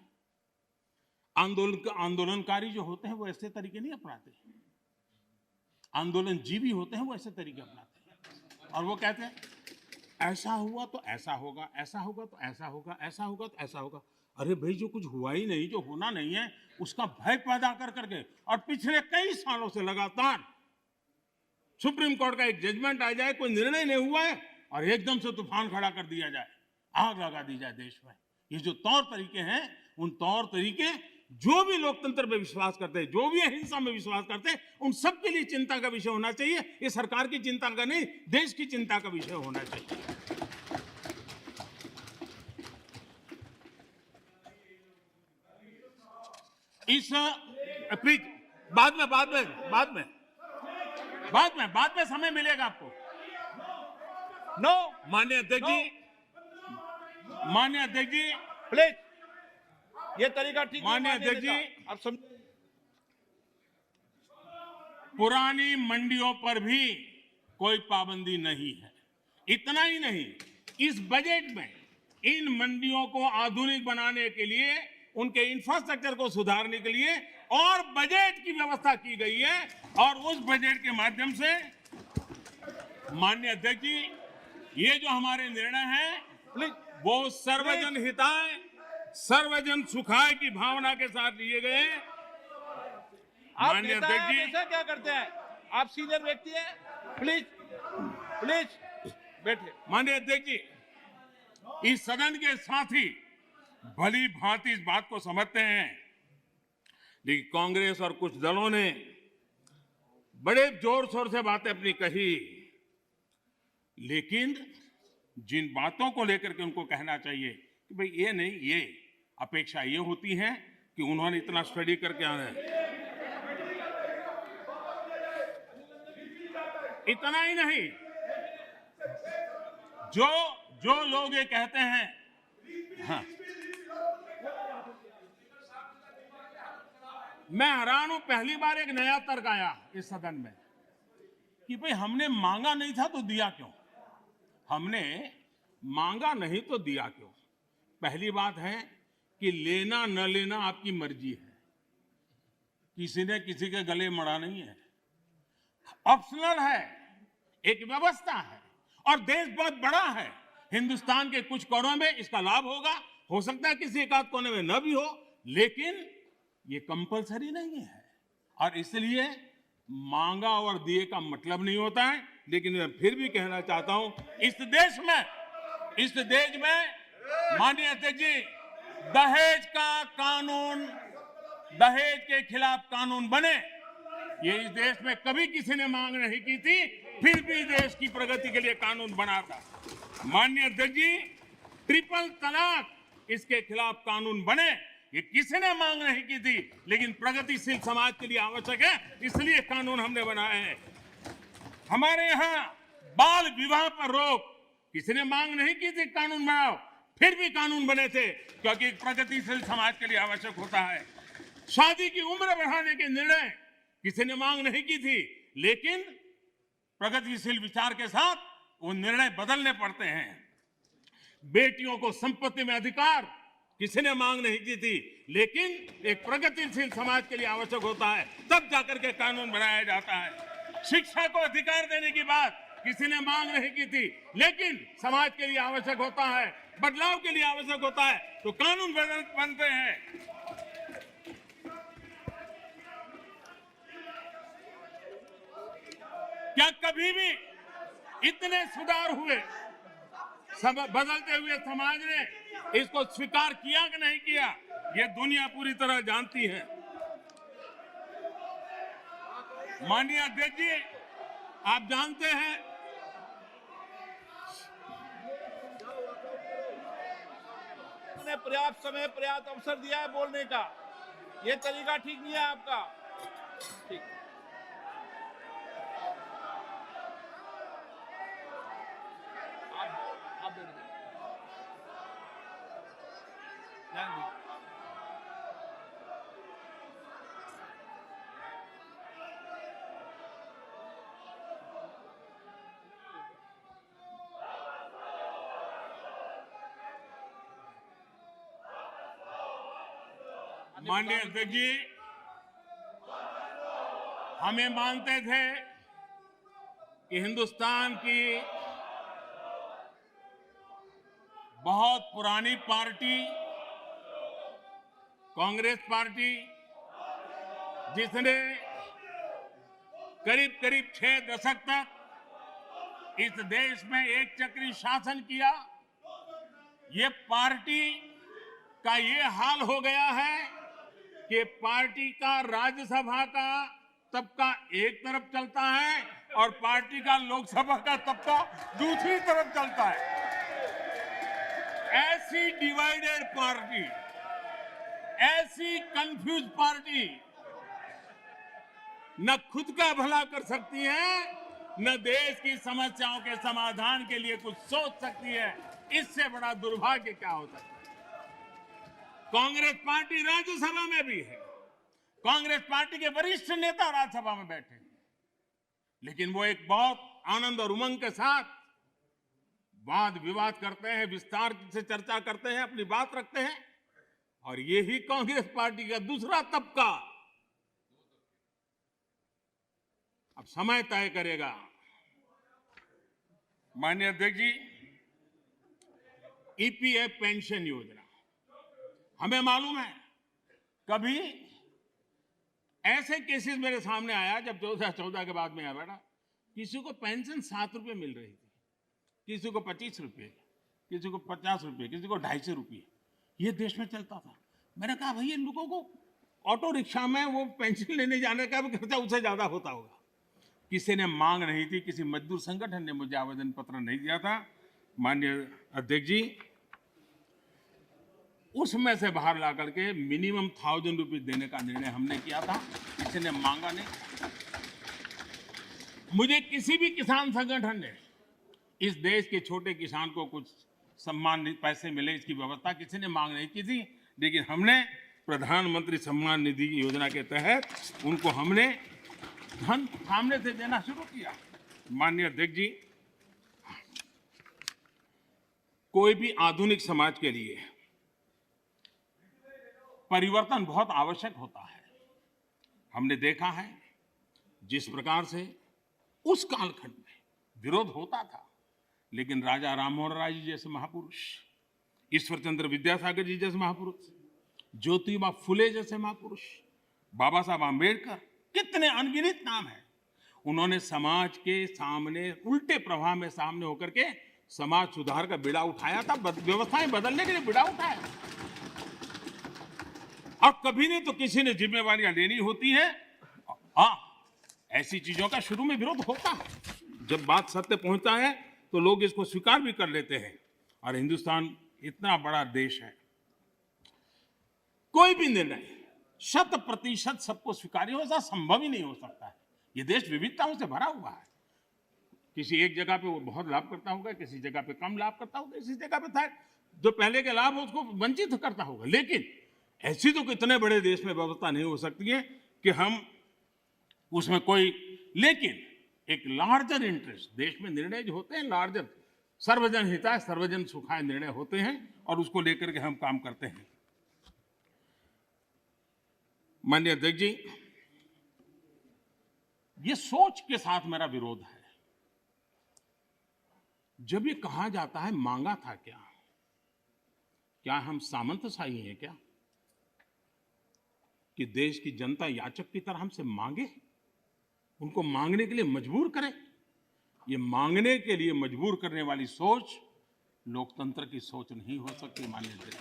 आंदोलनकारी जो होते हैं वो ऐसे तरीके नहीं अपनाते। आंदोलनजीवी होते हैं वो ऐसे तरीके अपनाते हैं, और वो कहते हैं ऐसा हुआ तो ऐसा होगा, ऐसा होगा तो ऐसा होगा, ऐसा होगा तो ऐसा होगा। अरे भाई, जो कुछ हुआ ही नहीं, जो होना नहीं है, उसका भय पैदा कर करके, और पिछले कई सालों से लगातार सुप्रीम कोर्ट का एक जजमेंट आ जाए, कोई निर्णय नहीं हुआ है, और एकदम से तूफान खड़ा कर दिया जाए, आग लगा दी जाए देश में। ये जो तौर तरीके हैं, उन तौर तरीके, जो भी लोकतंत्र में विश्वास करते हैं, जो भी अहिंसा में विश्वास करते हैं, उन सब के लिए चिंता का विषय होना चाहिए। ये सरकार की चिंता का नहीं, देश की चिंता का विषय होना चाहिए। इस प्लीज, बाद में समय मिलेगा आपको। नो, माननीय अध्यक्ष जी, माननीय अध्यक्ष जी, प्लीज, ये तरीका ठीक नहीं। माननीय अध्यक्ष जी, आप समझ, पुरानी मंडियों पर भी कोई पाबंदी नहीं है। इतना ही नहीं, इस बजट में इन मंडियों को आधुनिक बनाने के लिए, उनके इंफ्रास्ट्रक्चर को सुधारने के लिए और बजट की व्यवस्था की गई है। और उस बजट के माध्यम से माननीय अध्यक्ष जी, ये जो हमारे निर्णय हैं वो सर्वजन हिताय, सर्वजन सुखाय की भावना के साथ लिए गए। आप माननीय नेता अध्यक्ष हैं, जी, आप ऐसा क्या करते हैं? आप सीनियर व्यक्ति हैं, प्लीज प्लीज बैठिए। माननीय अध्यक्ष जी, इस सदन के साथी भली भांति इस बात को समझते हैं, लेकिन कांग्रेस और कुछ दलों ने बड़े जोर शोर से बातें अपनी कही, लेकिन जिन बातों को लेकर के उनको कहना चाहिए कि भाई ये नहीं, ये अपेक्षा ये होती है कि उन्होंने इतना स्टडी करके आना है। इतना ही नहीं, जो लोग ये कहते हैं, हाँ, मैं हैरान हूं, पहली बार एक नया तर्क आया इस सदन में कि भाई हमने मांगा नहीं था तो दिया क्यों? हमने मांगा नहीं तो दिया क्यों? पहली बात है कि लेना न लेना आपकी मर्जी है, किसी ने किसी के गले मड़ा नहीं है, ऑप्शनल है, एक व्यवस्था है, और देश बहुत बड़ा है। हिंदुस्तान के कुछ कोनों में इसका लाभ होगा, हो सकता है किसी एक आध कोने में न भी हो, लेकिन ये कंपलसरी नहीं है। और इसलिए मांगा और दिए का मतलब नहीं होता है। लेकिन मैं फिर भी कहना चाहता हूं, इस देश में माननीय अध्यक्ष जी, दहेज का कानून, दहेज के खिलाफ कानून बने, ये इस देश में कभी किसी ने मांग नहीं की थी, फिर भी देश की प्रगति के लिए कानून बना था। माननीय अध्यक्ष जी, ट्रिपल तलाक, इसके खिलाफ कानून बने, ये किसी ने मांग नहीं की थी, लेकिन प्रगतिशील समाज के लिए आवश्यक है, इसलिए कानून हमने बनाए हैं। हमारे यहाँ बाल विवाह पर रोक, किसी ने मांग नहीं की थी कानून बनाओ, फिर भी कानून बने थे, क्योंकि प्रगतिशील समाज के लिए आवश्यक होता है। शादी की उम्र बढ़ाने के निर्णय किसी ने मांग नहीं की थी, लेकिन प्रगतिशील विचार के साथ वो निर्णय बदलने पड़ते हैं। बेटियों को संपत्ति में अधिकार किसी ने मांग नहीं की थी, लेकिन एक प्रगतिशील समाज के लिए आवश्यक होता है, तब जाकर के कानून बनाया जाता है। शिक्षा को अधिकार देने की बात किसी ने मांग नहीं की थी, लेकिन समाज के लिए आवश्यक होता है, बदलाव के लिए आवश्यक होता है, तो कानून बनते हैं। क्या कभी भी इतने सुधार हुए, बदलते हुए समाज ने इसको स्वीकार किया कि नहीं किया, ये दुनिया पूरी तरह जानती है। माननीय अध्यक्ष जी, आप जानते हैं ने पर्याप्त समय, पर्याप्त अवसर दिया है बोलने का, ये तरीका ठीक नहीं है आपका। ठीक, आप दे दीजिए। माननीय अध्यक्ष जी, हमें मानते थे कि हिंदुस्तान की बहुत पुरानी पार्टी कांग्रेस पार्टी, जिसने करीब करीब 6 दशक तक इस देश में एक चक्री शासन किया, ये पार्टी का ये हाल हो गया है कि पार्टी का राज्यसभा का तबका एक तरफ चलता है और पार्टी का लोकसभा का तबका दूसरी तरफ चलता है। ऐसी डिवाइडेड पार्टी, ऐसी कंफ्यूज पार्टी न खुद का भला कर सकती है, न देश की समस्याओं के समाधान के लिए कुछ सोच सकती है। इससे बड़ा दुर्भाग्य क्या हो सकता है? कांग्रेस पार्टी राज्यसभा में भी है, कांग्रेस पार्टी के वरिष्ठ नेता राज्यसभा में बैठे हैं, लेकिन वो एक बहुत आनंद और उमंग के साथ वाद विवाद करते हैं, विस्तार से चर्चा करते हैं, अपनी बात रखते हैं। और यही कांग्रेस पार्टी का दूसरा तबका अब समय तय करेगा। माननीय अध्यक्ष जी, ईपीएफ पेंशन योजना, हमें मालूम है कभी ऐसे केसेस मेरे सामने आया जब 2014 के बाद में आया बेटा, किसी को पेंशन 7 रुपए मिल रही थी, किसी को 25 रुपए, किसी को 50 रुपए, किसी को 250 रुपए, ये देश में चलता था। मैंने कहा भाई इन लोगों को ऑटो रिक्शा में वो पेंशन लेने जाने का भी खर्चा उससे ज्यादा होता होगा। किसी ने मांग नहीं थी, किसी मजदूर संगठन ने मुझे आवेदन पत्र नहीं दिया था, माननीय अध्यक्ष जी, उसमें से बाहर ला करके मिनिमम 1000 रुपीज देने का निर्णय हमने किया था, किसी ने मांगा नहीं। मुझे किसी भी किसान संगठन ने इस देश के छोटे किसान को कुछ सम्मान पैसे मिले इसकी व्यवस्था किसी ने मांग नहीं की थी, लेकिन हमने प्रधानमंत्री सम्मान निधि योजना के तहत उनको हमने धन सामने से देना शुरू किया। माननीय अध्यक्ष जी, कोई भी आधुनिक समाज के लिए परिवर्तन बहुत आवश्यक होता है। हमने देखा है जिस प्रकार से उस कालखंड में विरोध होता था, लेकिन राजा राममोहन राय जी जैसे महापुरुष, ईश्वर चंद्र विद्यासागर जी जैसे महापुरुष, ज्योतिबा फुले जैसे महापुरुष, बाबा साहब आम्बेडकर, कितने अनगिनत नाम हैं। उन्होंने समाज के सामने उल्टे प्रवाह में सामने होकर के समाज सुधार का बीड़ा उठाया था, व्यवस्थाएं बदलने के लिए बीड़ा उठाया। और कभी नहीं तो किसी ने जिम्मेवारियां लेनी होती है। हाँ, ऐसी चीजों का शुरू में विरोध होता है, जब बात सत्य पहुंचता है तो लोग इसको स्वीकार भी कर लेते हैं। और हिंदुस्तान इतना बड़ा देश है, कोई भी निर्णय 100% सबको स्वीकार्य हो, ऐसा संभव ही नहीं हो सकता है। ये देश विविधताओं से भरा हुआ है। किसी एक जगह पे वो बहुत लाभ करता होगा, किसी जगह पे कम लाभ करता होगा, किसी जगह पे था जो पहले के लाभ हो उसको वंचित करता होगा। लेकिन ऐसी तो कितने बड़े देश में व्यवस्था नहीं हो सकती है कि हम उसमें कोई, लेकिन एक लार्जर इंटरेस्ट, देश में निर्णय जो होते हैं लार्जर, सर्वजन हिताय सर्वजन सुखाय निर्णय होते हैं और उसको लेकर के हम काम करते हैं। माननीय अध्यक्ष जी, ये सोच के साथ मेरा विरोध है। जब ये कहा जाता है मांगा था क्या हम सामंतशाही हैं क्या कि देश की जनता याचक की तरह हमसे मांगे, उनको मांगने के लिए मजबूर करें? ये मांगने के लिए मजबूर करने वाली सोच लोकतंत्र की सोच नहीं हो सकती। माननीय अध्यक्ष,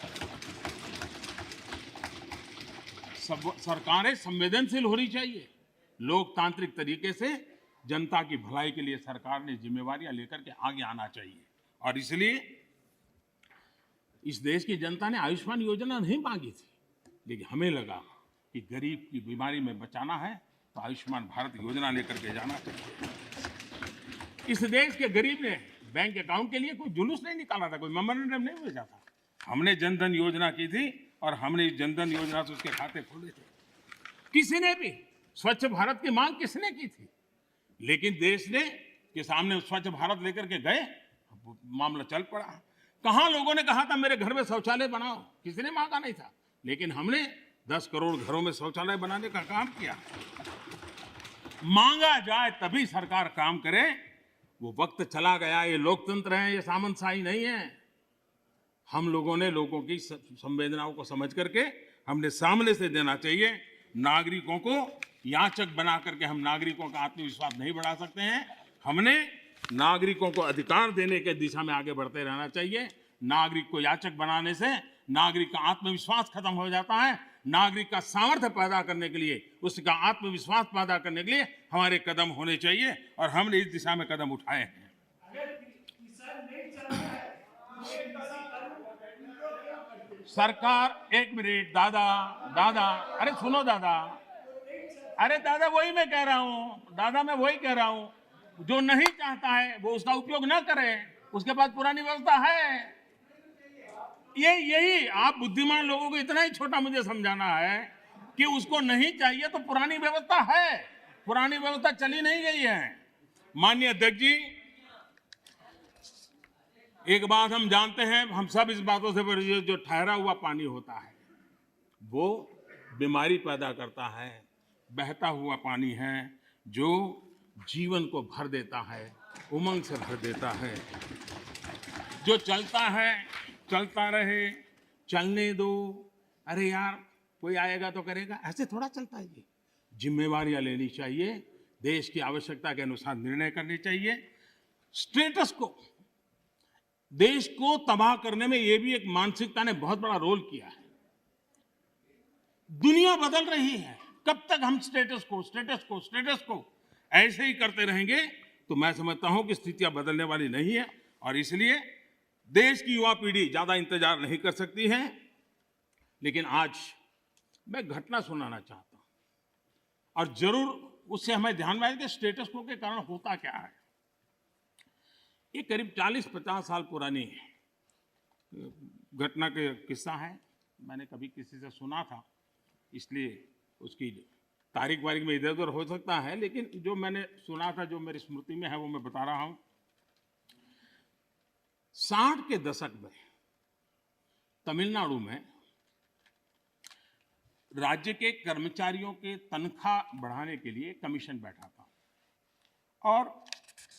सरकारें संवेदनशील होनी चाहिए। लोकतांत्रिक तरीके से जनता की भलाई के लिए सरकार ने जिम्मेवारियां लेकर के आगे आना चाहिए। और इसलिए इस देश की जनता ने आयुष्मान योजना नहीं मांगी थी, लेकिन हमें लगा कि गरीब की बीमारी में बचाना है तो आयुष्मान भारत योजना लेकर के जाना चाहिए। इस देश के गरीब ने बैंक अकाउंट के लिए कोई जुलूस नहीं निकाला था, कोई मेमोरेंडम नहीं भेजा था। हमने जनधन योजना की थी और हमने इस जनधन योजना से उसके खाते खोले थे। किसी ने भी स्वच्छ भारत की मांग किसने की थी? लेकिन देश ने के सामने स्वच्छ भारत लेकर के गए, मामला चल पड़ा। कहां लोगों ने कहा था मेरे घर में शौचालय बनाओ? किसी ने मांगा नहीं था, लेकिन हमने 10 करोड़ घरों में शौचालय बनाने का काम किया। मांगा जाए तभी सरकार काम करे, वो वक्त चला गया। ये लोकतंत्र है, ये सामंतशाही नहीं है। हम लोगों ने लोगों की संवेदनाओं को समझ करके हमने सामने से देना चाहिए। नागरिकों को याचक बना करके हम नागरिकों का आत्मविश्वास नहीं बढ़ा सकते हैं। हमने नागरिकों को अधिकार देने के दिशा में आगे बढ़ते रहना चाहिए। नागरिक को याचक बनाने से नागरिक का आत्मविश्वास खत्म हो जाता है। नागरिक का सामर्थ्य पैदा करने के लिए, उसका आत्मविश्वास पैदा करने के लिए हमारे कदम होने चाहिए और हमने इस दिशा में कदम उठाए हैं। सरकार, एक मिनट दादा, अरे सुनो दादा, अरे दादा वही मैं कह रहा हूं, दादा मैं वही कह रहा हूं। जो नहीं चाहता है वो उसका उपयोग ना करे, उसके पास पुरानी व्यवस्था है। यही आप बुद्धिमान लोगों को इतना ही छोटा मुझे समझाना है कि उसको नहीं चाहिए तो पुरानी व्यवस्था है, पुरानी व्यवस्था चली नहीं गई है। माननीय अध्यक्ष जी, एक बात हम जानते हैं, हम सब इस बातों से परिचित, जो ठहरा हुआ पानी होता है वो बीमारी पैदा करता है। बहता हुआ पानी है जो जीवन को भर देता है, उमंग से भर देता है। जो चलता है चलता रहे, चलने दो, अरे यार कोई आएगा तो करेगा, ऐसे थोड़ा चलता है। ये जिम्मेवारियां लेनी चाहिए, देश की आवश्यकता के अनुसार निर्णय करने चाहिए। स्टेटस को, देश को तबाह करने में ये भी एक मानसिकता ने बहुत बड़ा रोल किया है। दुनिया बदल रही है, कब तक हम स्टेटस को ऐसे ही करते रहेंगे तो मैं समझता हूं कि स्थितियां बदलने वाली नहीं है। और इसलिए देश की युवा पीढ़ी ज्यादा इंतजार नहीं कर सकती है, लेकिन आज मैं घटना सुनाना चाहता हूं और जरूर उससे हमें ध्यान में आए कि स्टेटस को के कारण होता क्या है। ये करीब 40-50 साल पुरानी घटना का किस्सा है। मैंने कभी किसी से सुना था, इसलिए उसकी तारीख वारीख में इधर उधर हो सकता है, लेकिन जो मैंने सुना था, जो मेरी स्मृति में है, वो मैं बता रहा हूं। 60 के दशक में तमिलनाडु में राज्य के कर्मचारियों के तनख्वाह बढ़ाने के लिए कमीशन बैठा था और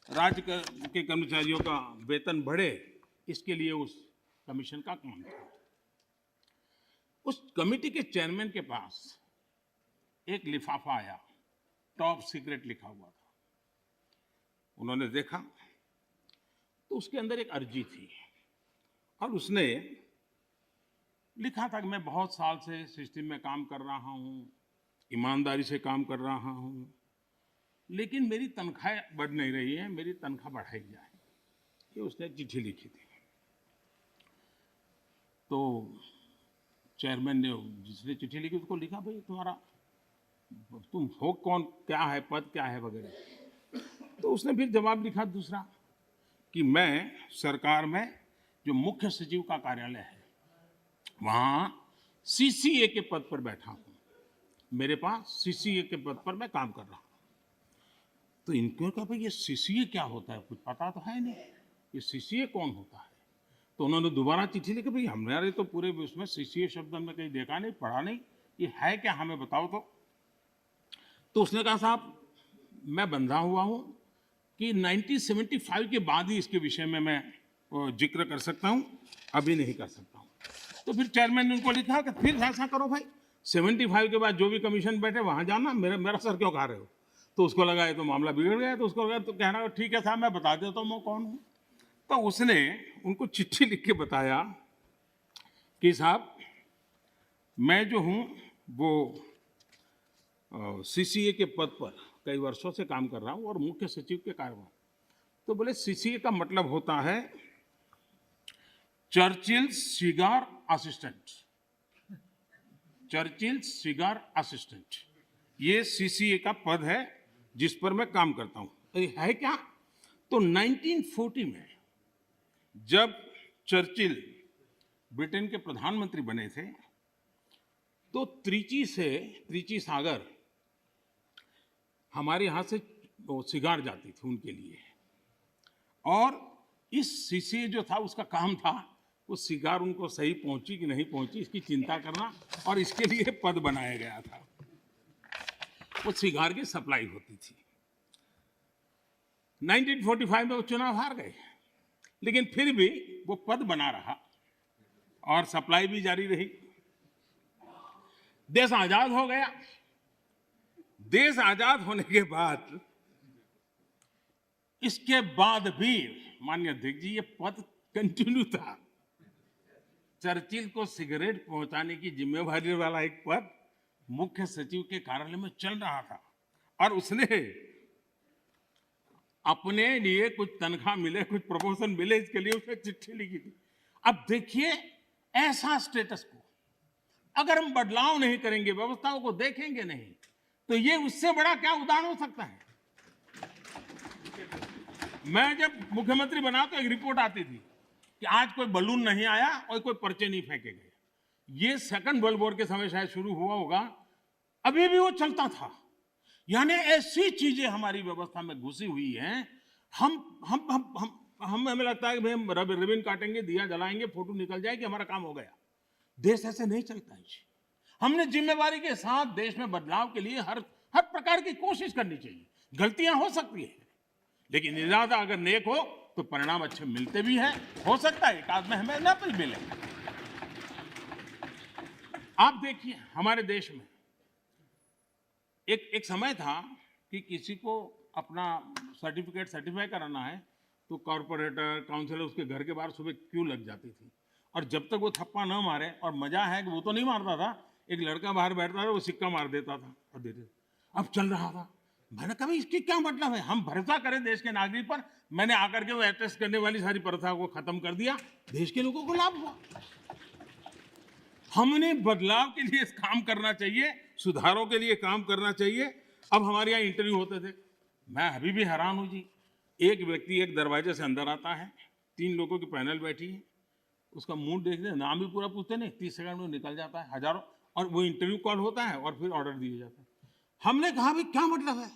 राज्य के कर्मचारियों का वेतन बढ़े, इसके लिए उस कमीशन का काम था। उस कमेटी के चेयरमैन के पास एक लिफाफा आया, टॉप सीक्रेट लिखा हुआ था। उन्होंने देखा तो उसके अंदर एक अर्जी थी और उसने लिखा था कि मैं बहुत साल से सिस्टम में काम कर रहा हूं, ईमानदारी से काम कर रहा हूं, लेकिन मेरी तनख्वाह बढ़ नहीं रही है, मेरी तनख्वाह बढ़ाई जाए। ये उसने चिट्ठी लिखी थी। तो चेयरमैन ने, जिसने चिट्ठी लिखी, उसको लिखा, भाई तुम हो कौन, क्या है पद, क्या है वगैरह। तो उसने फिर जवाब लिखा दूसरा कि मैं सरकार में जो मुख्य सचिव का कार्यालय है, वहां सीसीए के पद पर बैठा हूं, मेरे पास सीसीए के पद पर मैं काम कर रहा हूं। तो इनको कहा, भाई ये सीसीए क्या होता है, कुछ पता तो है नहीं, ये सीसीए कौन होता है। तो उन्होंने दोबारा चिट्ठी लिखी, भाई हमने तो पूरे उसमें सीसीए शब्द हमने कहीं देखा नहीं, पढ़ा नहीं, ये है क्या, हमें बताओ। तो उसने कहा, साहब मैं बंधा हुआ हूं कि 1975 के बाद ही इसके विषय में मैं जिक्र कर सकता हूं, अभी नहीं कर सकता हूं। तो फिर चेयरमैन ने उनको लिखा कि फिर ऐसा करो भाई, 75 के बाद जो भी कमीशन बैठे वहां जाना, मेरा सर क्यों खा रहे हो। तो उसको लगा ये तो मामला बिगड़ गया। तो उसको लगा, तो कहना ठीक है साहब, मैं बता देता हूँ मैं कौन हूँ। तो उसने उनको चिट्ठी लिख के बताया कि साहब मैं जो हूँ वो सीसीए के पद पर कई वर्षों से काम कर रहा हूँ और मुख्य सचिव के कार्यभार। तो बोले सीसीए का मतलब होता है Churchill cigar assistant, Churchill cigar assistant, ये सीसीए का पद है जिस पर मैं काम करता हूं। है क्या। तो 1940 में जब चर्चिल ब्रिटेन के प्रधानमंत्री बने थे, तो त्रिची सागर हमारे यहां से सिगार जाती थी उनके लिए, और इस सीसीए जो था उसका काम था वो सिगार उनको सही पहुंची कि नहीं पहुंची इसकी चिंता करना, और इसके लिए पद बनाया गया था। वो सिगार की सप्लाई होती थी। 1945 में वो चुनाव हार गए, लेकिन फिर भी वो पद बना रहा और सप्लाई भी जारी रही। देश आजाद हो गया। देश आजाद होने के बाद, इसके बाद भी माननीय अध्यक्ष जी, ये पद कंटिन्यू था। चर्चिल को सिगरेट पहुंचाने की जिम्मेवारी वाला एक पद मुख्य सचिव के कार्यालय में चल रहा था, और उसने अपने लिए कुछ तनख्वाह मिले, कुछ प्रमोशन मिले, इसके लिए उसने चिट्ठी लिखी थी। अब देखिए, ऐसा स्टेटस को अगर हम बदलाव नहीं करेंगे, व्यवस्थाओं को देखेंगे नहीं, तो ये उससे बड़ा क्या उदाहरण हो सकता है। मैं जब मुख्यमंत्री बना तो एक रिपोर्ट आती थी कि आज कोई बलून नहीं आया और कोई पर्चे नहीं फेंके गए। ये सेकंड वर्ल्ड वॉर के समय शायद शुरू हुआ होगा, अभी भी वो चलता था। यानी ऐसी चीजें हमारी व्यवस्था में घुसी हुई हैं। हमें लगता है कि भाई हम रिबन काटेंगे, दिया जलाएंगे, फोटो निकल जाएगी, हमारा काम हो गया। देश ऐसे नहीं चलता है। हमने जिम्मेवारी के साथ देश में बदलाव के लिए हर प्रकार की कोशिश करनी चाहिए। गलतियां हो सकती है, लेकिन इरादा अगर नेक हो तो परिणाम अच्छे मिलते भी हैं। हो सकता है एक आध में हमें ना भी मिले। आप देखिए, हमारे देश में एक समय था कि किसी को अपना सर्टिफाई कराना है तो कॉर्पोरेटर, काउंसिलर उसके घर के बाहर सुबह क्यू लग जाती थी, और जब तक वो थप्पा न मारे, और मजा है कि वो तो नहीं मारता था, एक लड़का बाहर बैठता था, वो सिक्का मार देता था और देते। अब चल रहा था मैंने कहा इसकी क्या मतलब है, हम भरोसा करें देश के नागरिक पर। मैंने आकर के वो अटेस्ट करने वाली सारी प्रथा को खत्म कर दिया, देश के लोगों को लाभ हुआ। हमने बदलाव के लिए काम करना चाहिए, सुधारों के लिए काम करना चाहिए। अब हमारे यहाँ इंटरव्यू होते थे, मैं अभी भी हैरान हूँ जी। एक व्यक्ति एक दरवाजे से अंदर आता है, 3 लोगों की पैनल बैठी है, उसका मुंह देखने नाम भी पूरा पूछते नहीं, 30 सेकंड में निकल जाता है हजारों, और वो इंटरव्यू कॉल होता है और फिर ऑर्डर दिए जाते हैं। हमने कहा भाई क्या मतलब है,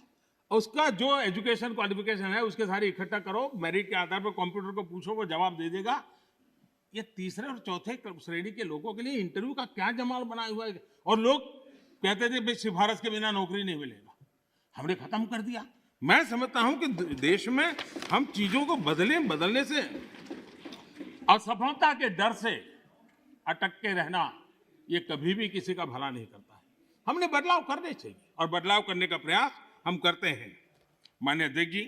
उसका जो एजुकेशन क्वालिफिकेशन है उसके सारे इकट्ठा करो, मेरिट के आधार पर कंप्यूटर को पूछो, वो जवाब दे देगा। ये तीसरे और चौथे श्रेणी के लोगों के लिए इंटरव्यू का क्या जमाल बनाया हुआ है। और लोग कहते थे भाई सिफारिश के बिना नौकरी नहीं मिलेगा, हमने खत्म कर दिया। मैं समझता हूं कि देश में हम चीजों को बदलने से, असफलता के डर से अटक के रहना, ये कभी भी किसी का भला नहीं करता है। हमने बदलाव करने चाहिए और बदलाव करने का प्रयास हम करते हैं। माननीय अध्यक्ष जी,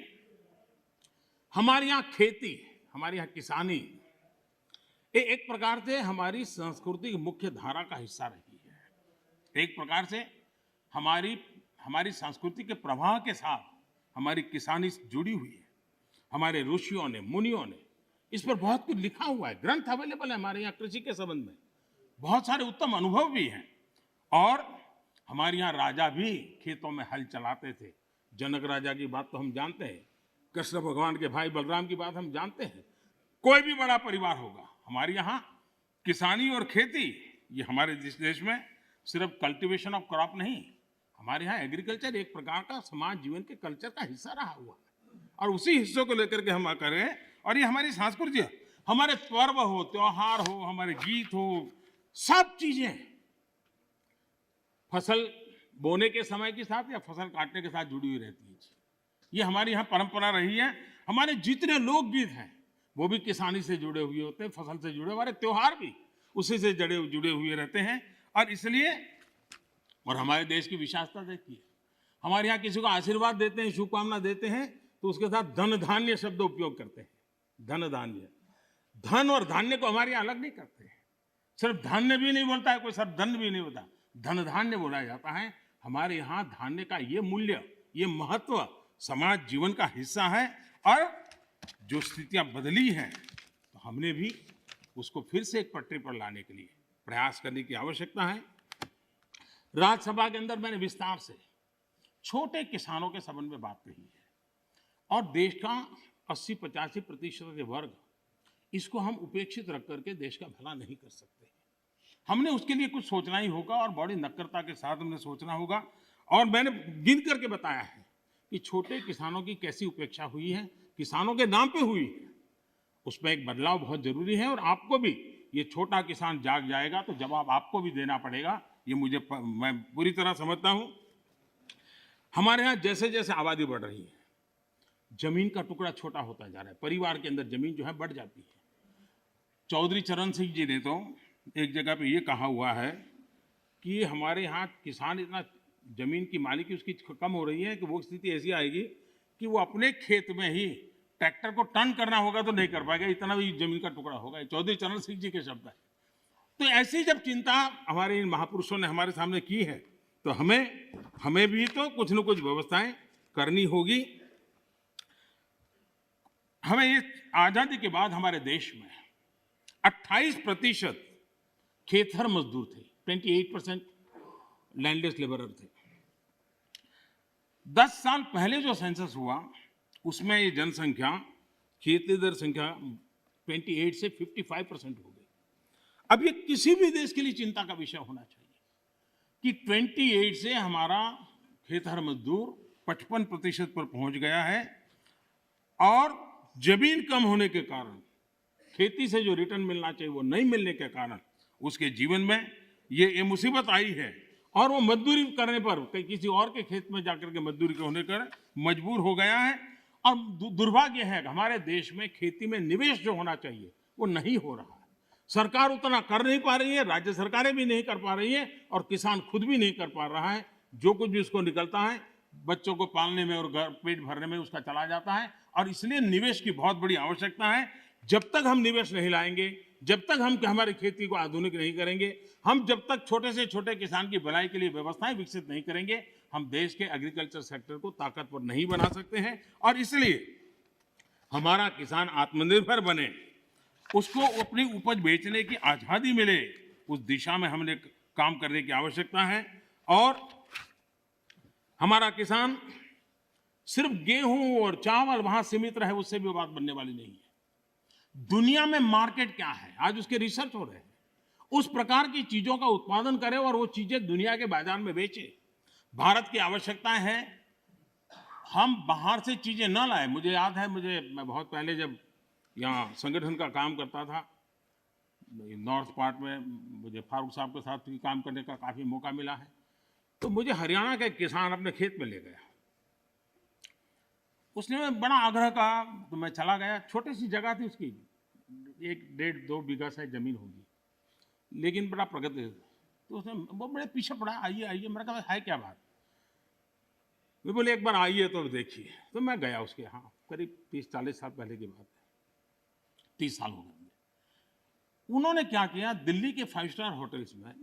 हमारे यहाँ खेती, हमारे यहाँ किसानी एक प्रकार से हमारी संस्कृति की मुख्य धारा का हिस्सा रही है। एक प्रकार से हमारी संस्कृति के प्रवाह के साथ हमारी किसानी जुड़ी हुई है। हमारे ऋषियों ने, मुनियों ने इस पर बहुत कुछ लिखा हुआ है, ग्रंथ अवेलेबल है हमारे यहाँ कृषि के संबंध में, बहुत सारे उत्तम अनुभव भी हैं। और हमारे यहाँ राजा भी खेतों में हल चलाते थे। जनक राजा की बात तो हम जानते हैं, कृष्ण भगवान के भाई बलराम की बात हम जानते हैं। कोई भी बड़ा परिवार होगा, हमारे यहाँ किसानी और खेती, ये हमारे देश में सिर्फ कल्टीवेशन ऑफ क्रॉप नहीं, हमारे यहाँ एग्रीकल्चर एक प्रकार का समाज जीवन के कल्चर का हिस्सा रहा हुआ है। और उसी हिस्सों को लेकर के हम करें, और ये हमारी संस्कृति है। हमारे पर्व हो, त्योहार हो, हमारे गीत हो, सब चीजें फसल बोने के समय के साथ या फसल काटने के साथ जुड़ी हुई रहती है। ये हमारी यहाँ परंपरा रही है। हमारे जितने लोकगीत हैं वो भी किसानी से जुड़े हुए होते हैं, फसल से जुड़े। हमारे त्योहार भी उसी से जुड़े हुए रहते हैं। और इसलिए, और हमारे देश की विशेषता देखिए, हमारे यहाँ किसी को आशीर्वाद देते हैं, शुभकामना देते हैं, तो उसके साथ धन धान्य शब्द उपयोग करते हैं। धन धान्य, धन और धान्य को हमारे यहाँ अलग नहीं करते हैं। सिर्फ धान्य भी नहीं बोलता है कोई, सिर्फ धन भी नहीं बोलता, धन धान्य बोला जाता है। हमारे यहाँ धान्य का ये मूल्य, ये महत्व समाज जीवन का हिस्सा है। और जो स्थितियां बदली हैं, तो हमने भी उसको फिर से एक पटरी पर लाने के लिए प्रयास करने की आवश्यकता है। राज्यसभा के अंदर मैंने विस्तार से छोटे किसानों के संबंध में बात कही है। और देश का 80-85% वर्ग, इसको हम उपेक्षित रख करके देश का भला नहीं कर सकते। हमने उसके लिए कुछ सोचना ही होगा और बड़ी नक्करता के साथ हमने सोचना होगा। और मैंने गिन करके बताया है कि छोटे किसानों की कैसी उपेक्षा हुई है, किसानों के नाम पे हुई है। उसमें एक बदलाव बहुत जरूरी है। और आपको भी, ये छोटा किसान जाग जाएगा तो जवाब आपको भी देना पड़ेगा, ये मैं पूरी तरह समझता हूं। हमारे यहाँ जैसे जैसे आबादी बढ़ रही है, जमीन का टुकड़ा छोटा होता जा रहा है, परिवार के अंदर जमीन जो है बढ़ जाती है। चौधरी चरण सिंह जी ने तो एक जगह पे ये कहा हुआ है कि हमारे यहाँ किसान इतना जमीन की मालिकी उसकी कम हो रही है कि वो स्थिति ऐसी आएगी कि वो अपने खेत में ही ट्रैक्टर को टर्न करना होगा तो नहीं कर पाएगा, इतना भी जमीन का टुकड़ा होगा। चौधरी चरण सिंह जी के शब्द है। तो ऐसी जब चिंता हमारे इन महापुरुषों ने हमारे सामने की है, तो हमें भी तो कुछ न कुछ व्यवस्थाएं करनी होगी। हमें ये आजादी के बाद हमारे देश में 28% खेतर मजदूर थे, 28% लैंडलेस लेबरर थे। 10 साल पहले जो सेंसस हुआ उसमें ये जनसंख्या, खेतीहर संख्या 28 से 55% हो गई। अब ये किसी भी देश के लिए चिंता का विषय होना चाहिए कि 28 से हमारा खेतर मजदूर 55% पर पहुंच गया है। और जमीन कम होने के कारण, खेती से जो रिटर्न मिलना चाहिए वो नहीं मिलने के कारण उसके जीवन में ये मुसीबत आई है। और वो मजदूरी करने पर, किसी और के खेत में जाकर के मजदूरी होने कर मजबूर हो गया है। और दुर्भाग्य है कि हमारे देश में खेती में निवेश जो होना चाहिए वो नहीं हो रहा है। सरकार उतना कर नहीं पा रही है, राज्य सरकारें भी नहीं कर पा रही है, और किसान खुद भी नहीं कर पा रहा है। जो कुछ भी उसको निकलता है बच्चों को पालने में और पेट भरने में उसका चला जाता है। और इसलिए निवेश की बहुत बड़ी आवश्यकता है। जब तक हम निवेश नहीं लाएंगे, जब तक हम हमारी खेती को आधुनिक नहीं करेंगे, हम जब तक छोटे से छोटे किसान की भलाई के लिए व्यवस्थाएं विकसित नहीं करेंगे, हम देश के एग्रीकल्चर सेक्टर को ताकतवर नहीं बना सकते हैं। और इसलिए हमारा किसान आत्मनिर्भर बने, उसको अपनी उपज बेचने की आजादी मिले, उस दिशा में हमने काम करने की आवश्यकता है। और हमारा किसान सिर्फ गेहूं और चावल वहां सीमित रहे, उससे भी बात बनने वाली नहीं है। दुनिया में मार्केट क्या है, आज उसके रिसर्च हो रहे हैं। उस प्रकार की चीजों का उत्पादन करें और वो चीजें दुनिया के बाजार में बेचे। भारत की आवश्यकता है हम बाहर से चीजें न लाएं। मुझे याद है, मैं बहुत पहले जब यहाँ संगठन का काम करता था नॉर्थ पार्ट में, मुझे फारूक साहब के साथ भी काम करने का काफी मौका मिला है। तो मुझे हरियाणा का एक किसान अपने खेत में ले गया, उसने बड़ा आग्रह कहा, तो मैं चला गया। छोटी सी जगह थी उसकी, 1-1.5-2 बीघा शायद जमीन होगी, लेकिन बड़ा प्रगति। तो उसने वो बड़े पीछे पड़ा, आइए आइए। मैंने कहा है क्या बात? वे बोले एक बार आइए तो देखिए। तो मैं गया उसके यहाँ, करीब 30-40 साल पहले की बात है, 30 साल हो गए। उन्होंने क्या किया, दिल्ली के 5 स्टार होटल्स में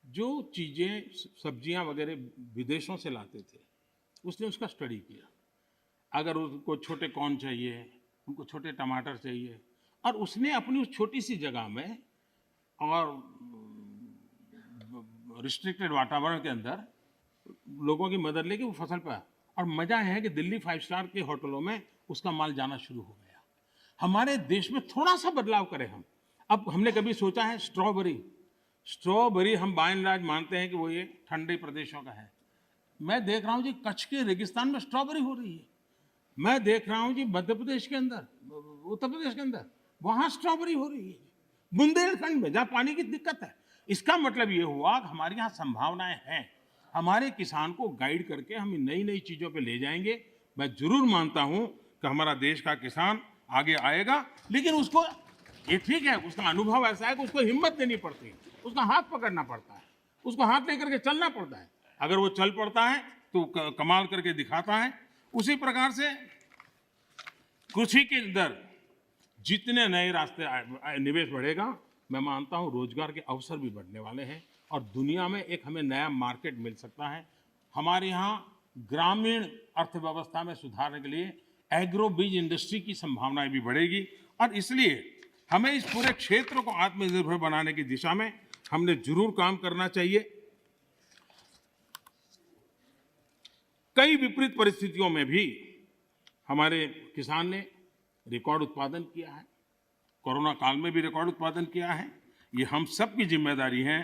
जो चीजें सब्जियां वगैरह विदेशों से लाते थे, उसने उसका स्टडी किया। अगर उनको छोटे कॉर्न चाहिए, उनको छोटे टमाटर चाहिए, और उसने अपनी उस छोटी सी जगह में और रिस्ट्रिक्टेड वातावरण के अंदर लोगों की मदद लेके वो फसल पाया। और मजा है कि दिल्ली 5 स्टार के होटलों में उसका माल जाना शुरू हो गया। हमारे देश में थोड़ा सा बदलाव करें हम। अब हमने कभी सोचा है स्ट्रॉबेरी हम बाय एंड लार्ज मानते हैं कि वो ये ठंडे प्रदेशों का है। मैं देख रहा हूँ जी कच्छ के रेगिस्तान में स्ट्रॉबेरी हो रही है। मैं देख रहा हूँ जी मध्य प्रदेश के अंदर, उत्तर प्रदेश के अंदर, वहां स्ट्रॉबेरी हो रही है। बुंदेलखंड में जहाँ पानी की दिक्कत है। इसका मतलब ये हुआ कि हमारे यहाँ संभावनाएं हैं। हमारे किसान को गाइड करके हम नई नई चीजों पे ले जाएंगे। मैं जरूर मानता हूं कि हमारा देश का किसान आगे आएगा, लेकिन उसको ये ठीक है, उसका अनुभव ऐसा है कि उसको हिम्मत देनी पड़ती है, उसका हाथ पकड़ना पड़ता है, उसको हाथ लेकर के चलना पड़ता है। अगर वो चल पड़ता है तो कमाल करके दिखाता है। उसी प्रकार से कृषि के अंदर जितने नए रास्ते निवेश बढ़ेगा, मैं मानता हूं रोजगार के अवसर भी बढ़ने वाले हैं और दुनिया में एक हमें नया मार्केट मिल सकता है। हमारे यहाँ ग्रामीण अर्थव्यवस्था में सुधारने के लिए एग्रो बीज इंडस्ट्री की संभावनाएं भी बढ़ेगी और इसलिए हमें इस पूरे क्षेत्र को आत्मनिर्भर बनाने की दिशा में हमने जरूर काम करना चाहिए। कई विपरीत परिस्थितियों में भी हमारे किसान ने रिकॉर्ड उत्पादन किया है। कोरोना काल में भी रिकॉर्ड उत्पादन किया है। ये हम सब की जिम्मेदारी है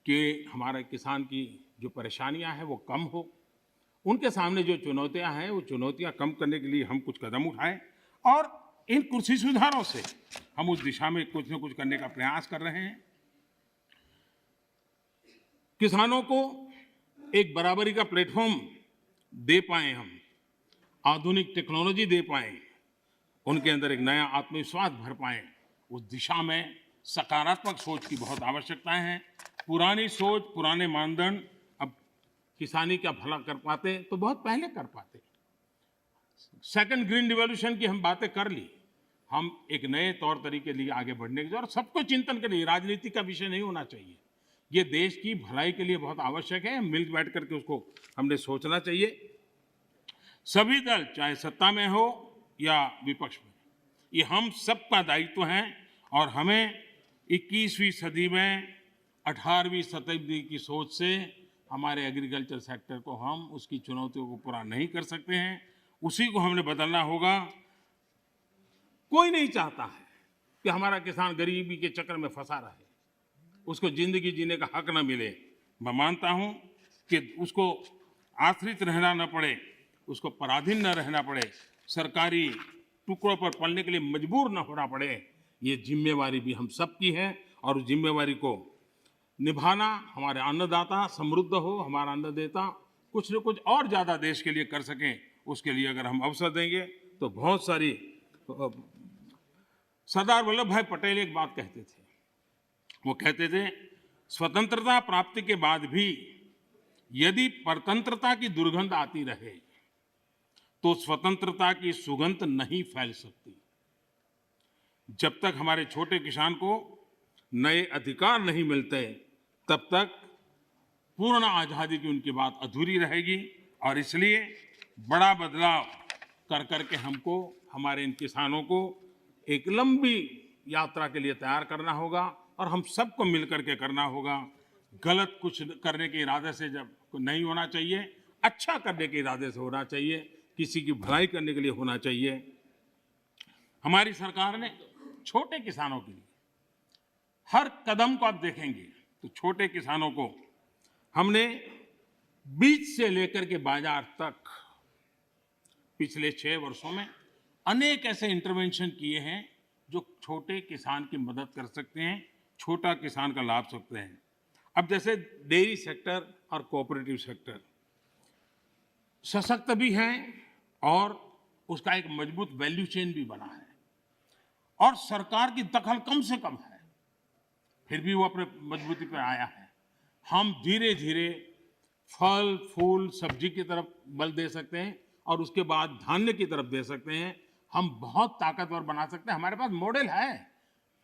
कि हमारे किसान की जो परेशानियां हैं वो कम हो। उनके सामने जो चुनौतियां हैं वो चुनौतियां कम करने के लिए हम कुछ कदम उठाएं और इन कृषि सुधारों से हम उस दिशा में कुछ न कुछ करने का प्रयास कर रहे हैं। किसानों को एक बराबरी का प्लेटफॉर्म दे पाए, हम आधुनिक टेक्नोलॉजी दे पाए, उनके अंदर एक नया आत्मविश्वास भर पाए, उस दिशा में सकारात्मक सोच की बहुत आवश्यकता है। पुरानी सोच, पुराने मानदंड अब किसानी का भला कर पाते तो बहुत पहले कर पाते। सेकंड ग्रीन रिवॉल्यूशन की हम बातें कर ली, हम एक नए तौर तरीके लिए आगे बढ़ने की और सबको चिंतन के लिए, राजनीति का विषय नहीं होना चाहिए। ये देश की भलाई के लिए बहुत आवश्यक है। मिल बैठ करके उसको हमने सोचना चाहिए। सभी दल चाहे सत्ता में हो या विपक्ष में, ये हम सबका दायित्व है और हमें 21वीं सदी में 18वीं शताब्दी की सोच से हमारे एग्रीकल्चर सेक्टर को हम उसकी चुनौतियों को पूरा नहीं कर सकते हैं। उसी को हमने बदलना होगा। कोई नहीं चाहता है कि हमारा किसान गरीबी के चक्कर में फंसा रहे, उसको जिंदगी जीने का हक न मिले। मैं मानता हूं कि उसको आश्रित रहना न पड़े, उसको पराधीन न रहना पड़े, सरकारी टुकड़ों पर पलने के लिए मजबूर न होना पड़े। ये जिम्मेवारी भी हम सबकी है और उस जिम्मेवारी को निभाना, हमारे अन्नदाता समृद्ध हो, हमारा अन्नदाता कुछ न कुछ और ज़्यादा देश के लिए कर सकें, उसके लिए अगर हम अवसर देंगे तो बहुत सारी। सरदार वल्लभ भाई पटेल एक बात कहते थे, वो कहते थे स्वतंत्रता प्राप्ति के बाद भी यदि परतंत्रता की दुर्गंध आती रहे तो स्वतंत्रता की सुगंध नहीं फैल सकती। जब तक हमारे छोटे किसान को नए अधिकार नहीं मिलते तब तक पूर्ण आज़ादी की उनकी बात अधूरी रहेगी। और इसलिए बड़ा बदलाव कर करके हमको हमारे इन किसानों को एक लंबी यात्रा के लिए तैयार करना होगा और हम सबको मिल करके करना होगा। गलत कुछ करने के इरादे से जब नहीं होना चाहिए, अच्छा करने के इरादे से होना चाहिए, किसी की भलाई करने के लिए होना चाहिए। हमारी सरकार ने छोटे किसानों के लिए हर कदम को आप देखेंगे तो छोटे किसानों को हमने बीज से लेकर के बाजार तक पिछले 6 वर्षों में अनेक ऐसे इंटरवेंशन किए हैं जो छोटे किसान की मदद कर सकते हैं, छोटा किसान का लाभ सकते हैं। अब जैसे डेयरी सेक्टर और कोऑपरेटिव सेक्टर सशक्त भी हैं और उसका एक मजबूत वैल्यू चेन भी बना है और सरकार की दखल कम से कम है, फिर भी वो अपने मजबूती पर आया है। हम धीरे धीरे फल फूल सब्जी की तरफ बल दे सकते हैं और उसके बाद धान्य की तरफ दे सकते हैं। हम बहुत ताकतवर बना सकते हैं। हमारे पास मॉडल है,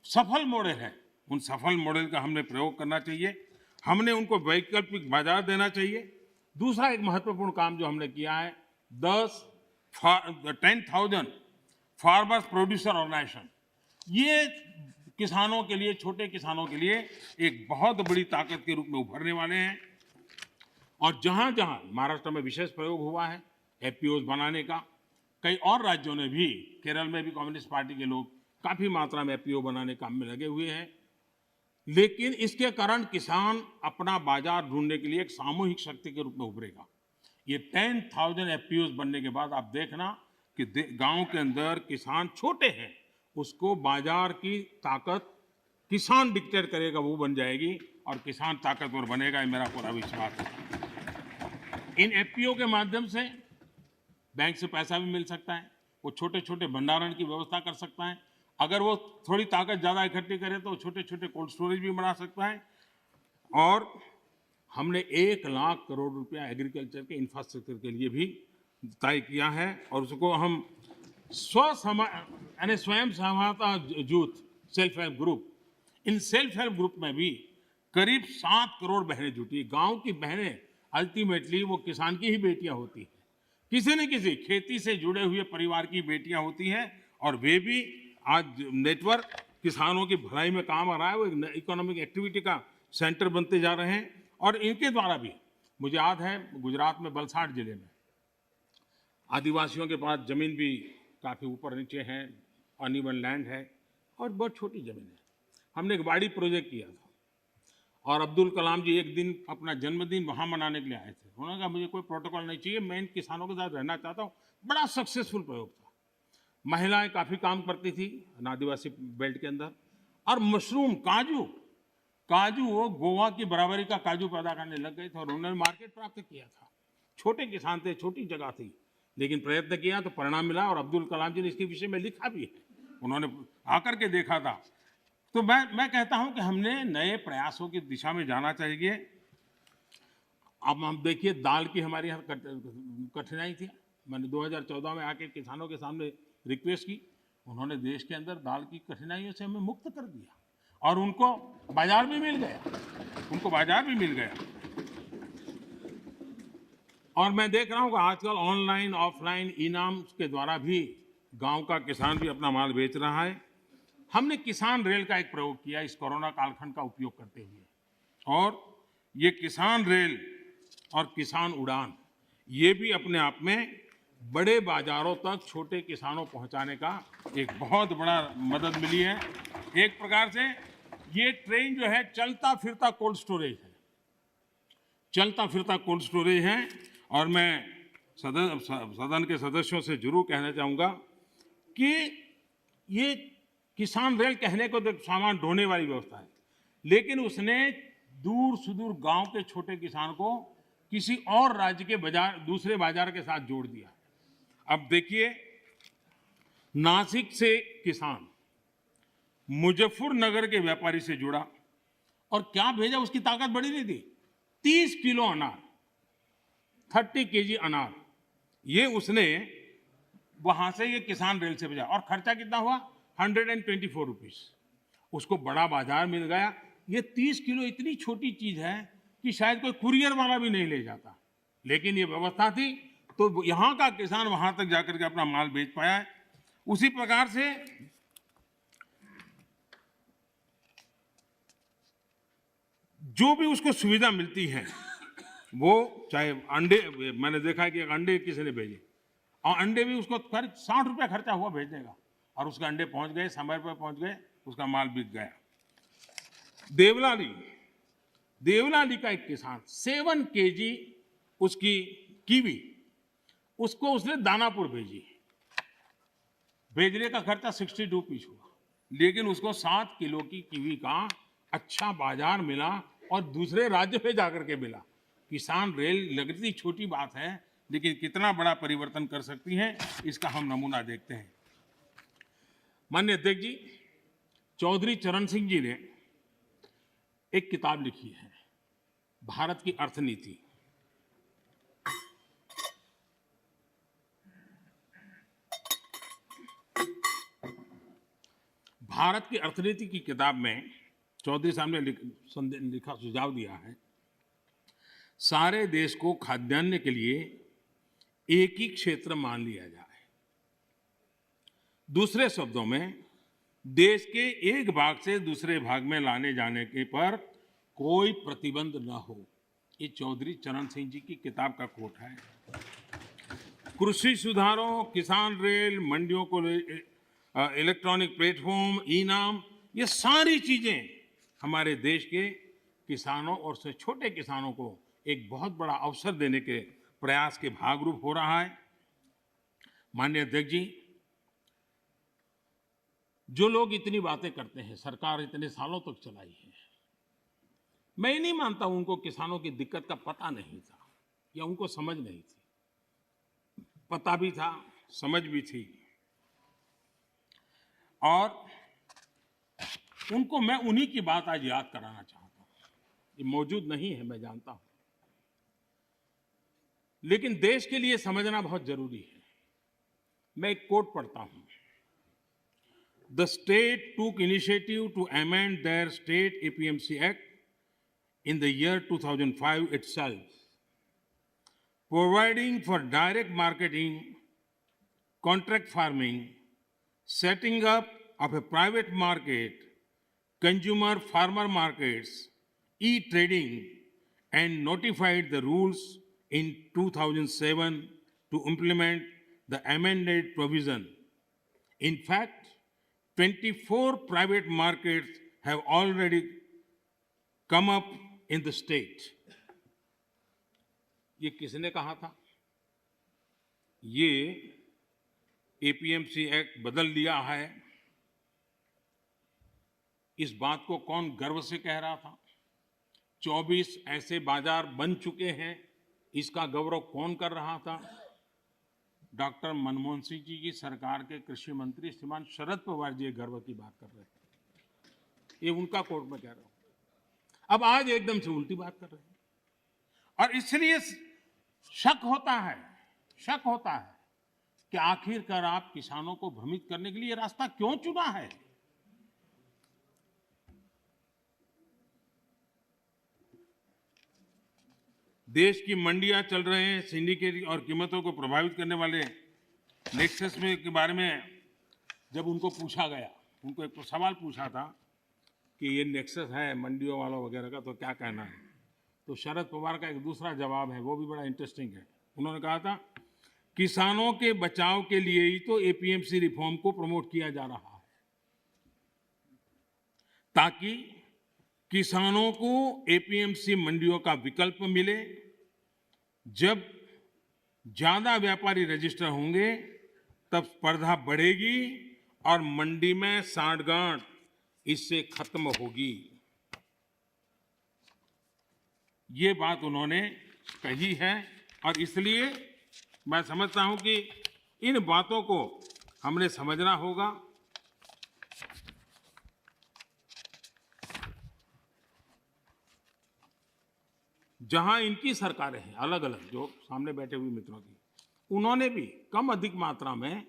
सफल मॉडल है। उन सफल मॉडल का हमने प्रयोग करना चाहिए। हमने उनको वैकल्पिक बाजार देना चाहिए। दूसरा एक महत्वपूर्ण काम जो हमने किया है 10,000 फार्मर्स प्रोड्यूसर ऑर्गेनाइजेशन, ये किसानों के लिए, छोटे किसानों के लिए एक बहुत बड़ी ताकत के रूप में उभरने वाले हैं। और जहां जहां महाराष्ट्र में विशेष प्रयोग हुआ है एफपीओ बनाने का, कई और राज्यों ने भी, केरल में भी कम्युनिस्ट पार्टी के लोग काफी मात्रा में एफपीओ बनाने काम में लगे हुए हैं। लेकिन इसके कारण किसान अपना बाजार ढूंढने के लिए एक सामूहिक शक्ति के रूप में उभरेगा। ये 10,000 एफपीओ बनने के बाद आप देखना कि गांव के अंदर किसान छोटे हैं, उसको बाजार की ताकत किसान डिक्टेट करेगा, वो बन जाएगी और किसान ताकतवर बनेगा, ये मेरा पूरा विश्वास है। इन एफपीओ के माध्यम से बैंक से पैसा भी मिल सकता है, वो छोटे छोटे भंडारण की व्यवस्था कर सकता है। अगर वो थोड़ी ताकत ज़्यादा इकट्ठी करे तो छोटे छोटे कोल्ड स्टोरेज भी बना सकता है। और हमने 1 लाख करोड़ रुपया एग्रीकल्चर के इंफ्रास्ट्रक्चर के लिए भी तय किया है और उसको हम स्वयं सहायता जूथ, सेल्फ हेल्प ग्रुप, इन सेल्फ हेल्प ग्रुप में भी करीब 7 करोड़ बहनें जुटी। गांव की बहनें अल्टीमेटली वो किसान की ही बेटियां होती हैं, किसी न किसी खेती से जुड़े हुए परिवार की बेटियां होती हैं और वे भी आज नेटवर्क किसानों की भलाई में काम आ रहा है। वो एक इकोनॉमिक एक्टिविटी का सेंटर बनते जा रहे हैं। और इनके द्वारा भी मुझे याद है गुजरात में वलसाड जिले में आदिवासियों के पास जमीन भी काफ़ी ऊपर नीचे है, अनइवन लैंड है और बहुत छोटी जमीन है। हमने एक बाड़ी प्रोजेक्ट किया था और अब्दुल कलाम जी एक दिन अपना जन्मदिन वहाँ मनाने के लिए आए थे। उन्होंने कहा मुझे कोई प्रोटोकॉल नहीं चाहिए, मैं इन किसानों के साथ रहना चाहता हूँ। बड़ा सक्सेसफुल प्रयोग था। महिलाएं काफ़ी काम करती थी आदिवासी बेल्ट के अंदर। और मशरूम, काजू वो गोवा की बराबरी का काजू पैदा करने लग गए थे और उन्होंने मार्केट प्राप्त किया था। छोटे किसान थे, छोटी जगह थी, लेकिन प्रयत्न किया तो परिणाम मिला। और अब्दुल कलाम जी ने इसके विषय में लिखा भी है, उन्होंने आकर के देखा था। तो मैं कहता हूं कि हमने नए प्रयासों की दिशा में जाना चाहिए। अब हम देखिए दाल की हमारे यहाँ कठिनाई थी। मैंने 2014 में आके किसानों के सामने रिक्वेस्ट की, उन्होंने देश के अंदर दाल की कठिनाइयों से हमें मुक्त कर दिया और उनको बाजार भी मिल गया। और मैं देख रहा हूँ कि आजकल ऑनलाइन ऑफलाइन इनाम के द्वारा भी गांव का किसान भी अपना माल बेच रहा है। हमने किसान रेल का एक प्रयोग किया इस कोरोना कालखंड का उपयोग करते हुए, और ये किसान रेल और किसान उड़ान ये भी अपने आप में बड़े बाजारों तक छोटे किसानों पहुंचाने का एक बहुत बड़ा मदद मिली है। एक प्रकार से ये ट्रेन जो है चलता फिरता कोल्ड स्टोरेज है। और मैं सदन के सदस्यों से जरूर कहना चाहूँगा कि ये किसान रेल कहने को तो सामान ढोने वाली व्यवस्था है, लेकिन उसने दूर सुदूर गांव के छोटे किसान को किसी और राज्य के दूसरे बाजार के साथ जोड़ दिया। अब देखिए, नासिक से किसान मुजफ्फरनगर के व्यापारी से जुड़ा और क्या भेजा, उसकी ताकत बड़ी नहीं थी। 30 किलो अनार, 30 केजी अनार, ये उसने वहां से ये किसान रेल से भेजा। और खर्चा कितना हुआ? 124 रुपीस। उसको बड़ा बाजार मिल गया। ये 30 किलो इतनी छोटी चीज है कि शायद कोई कुरियर वाला भी नहीं ले जाता, लेकिन ये व्यवस्था थी तो यहाँ का किसान वहां तक जाकर के अपना माल बेच पाया है। उसी प्रकार से जो भी उसको सुविधा मिलती है, वो चाहे अंडे, मैंने देखा है कि एक अंडे किसी ने भेजे और अंडे भी उसको करीब 60 रुपया खर्चा हुआ भेजने का, और उसके अंडे पहुंच गए, समय पर पहुंच गए, उसका माल बिक गया। देवलाली का एक किसान 7 केजी उसकी कीवी, उसको उसने दानापुर भेजी। भेजने का खर्चा 62 रुपीस हुआ, लेकिन उसको 7 किलो की कीवी का अच्छा बाजार मिला और दूसरे राज्य में जाकर के मिला। किसान रेल लगती छोटी बात है, लेकिन कितना बड़ा परिवर्तन कर सकती है, इसका हम नमूना देखते हैं। माननीय अध्यक्ष जी, चौधरी चरण सिंह जी ने एक किताब लिखी है, भारत की अर्थनीति। भारत की अर्थनीति की किताब में चौधरी साहब ने लिखा, सुझाव दिया है, सारे देश को खाद्यान्न के लिए एक ही क्षेत्र मान लिया जाए। दूसरे शब्दों में, देश के एक भाग से दूसरे भाग में लाने जाने के पर कोई प्रतिबंध न हो। ये चौधरी चरण सिंह जी की किताब का कोट है। कृषि सुधारों, किसान रेल, मंडियों को इलेक्ट्रॉनिक प्लेटफॉर्म, ई नाम, ये सारी चीजें हमारे देश के किसानों और से छोटे किसानों को एक बहुत बड़ा अवसर देने के प्रयास के भागरूप हो रहा है। माननीय अध्यक्ष जी, जो लोग इतनी बातें करते हैं, सरकार इतने सालों तक चलाई है, मैं नहीं मानता उनको किसानों की दिक्कत का पता नहीं था या उनको समझ नहीं थी। पता भी था, समझ भी थी, और उनको मैं उन्हीं की बात आज याद कराना चाहता हूं। ये मौजूद नहीं है, मैं जानता हूं, लेकिन देश के लिए समझना बहुत जरूरी है। मैं एक कोट पढ़ता हूं। The state took initiative to amend their state APMC Act in the year 2005 itself, providing for direct marketing, contract farming, setting up of a private market, consumer farmer markets, e-trading, and notified the rules in 2007 to implement the amended provision. In fact, 24 private markets have already come up in the state. ये किसने कहा था? ये APMC act बदल दिया है। इस बात को कौन गर्व से कह रहा था? 24 ऐसे बाजार बन चुके हैं, इसका गौरव कौन कर रहा था? डॉक्टर मनमोहन सिंह जी की सरकार के कृषि मंत्री श्रीमान शरद पवार जी गर्व की बात कर रहे हैं। ये उनका कोर्ट में कह रहा हूं। अब आज एकदम से उल्टी बात कर रहे हैं, और इसलिए शक होता है कि आखिरकार आप किसानों को भ्रमित करने के लिए रास्ता क्यों चुना है? देश की मंडियां चल रहे हैं, सिंडिकेट और कीमतों को प्रभावित करने वाले नेक्सस में के बारे में जब उनको पूछा गया, उनको एक सवाल पूछा था कि ये नेक्सस है मंडियों वालों वगैरह का, तो क्या कहना है? तो शरद पवार का एक दूसरा जवाब है, वो भी बड़ा इंटरेस्टिंग है। उन्होंने कहा था, किसानों के बचाव के लिए ही तो एपीएमसी रिफॉर्म को प्रमोट किया जा रहा है, ताकि किसानों को एपीएमसी मंडियों का विकल्प मिले। जब ज्यादा व्यापारी रजिस्टर होंगे, तब स्पर्धा बढ़ेगी और मंडी में सांठगांठ इससे खत्म होगी। ये बात उन्होंने कही है, और इसलिए मैं समझता हूं कि इन बातों को हमने समझना होगा। जहां इनकी सरकारें हैं अलग अलग, जो सामने बैठे हुए मित्रों की, उन्होंने भी कम अधिक मात्रा में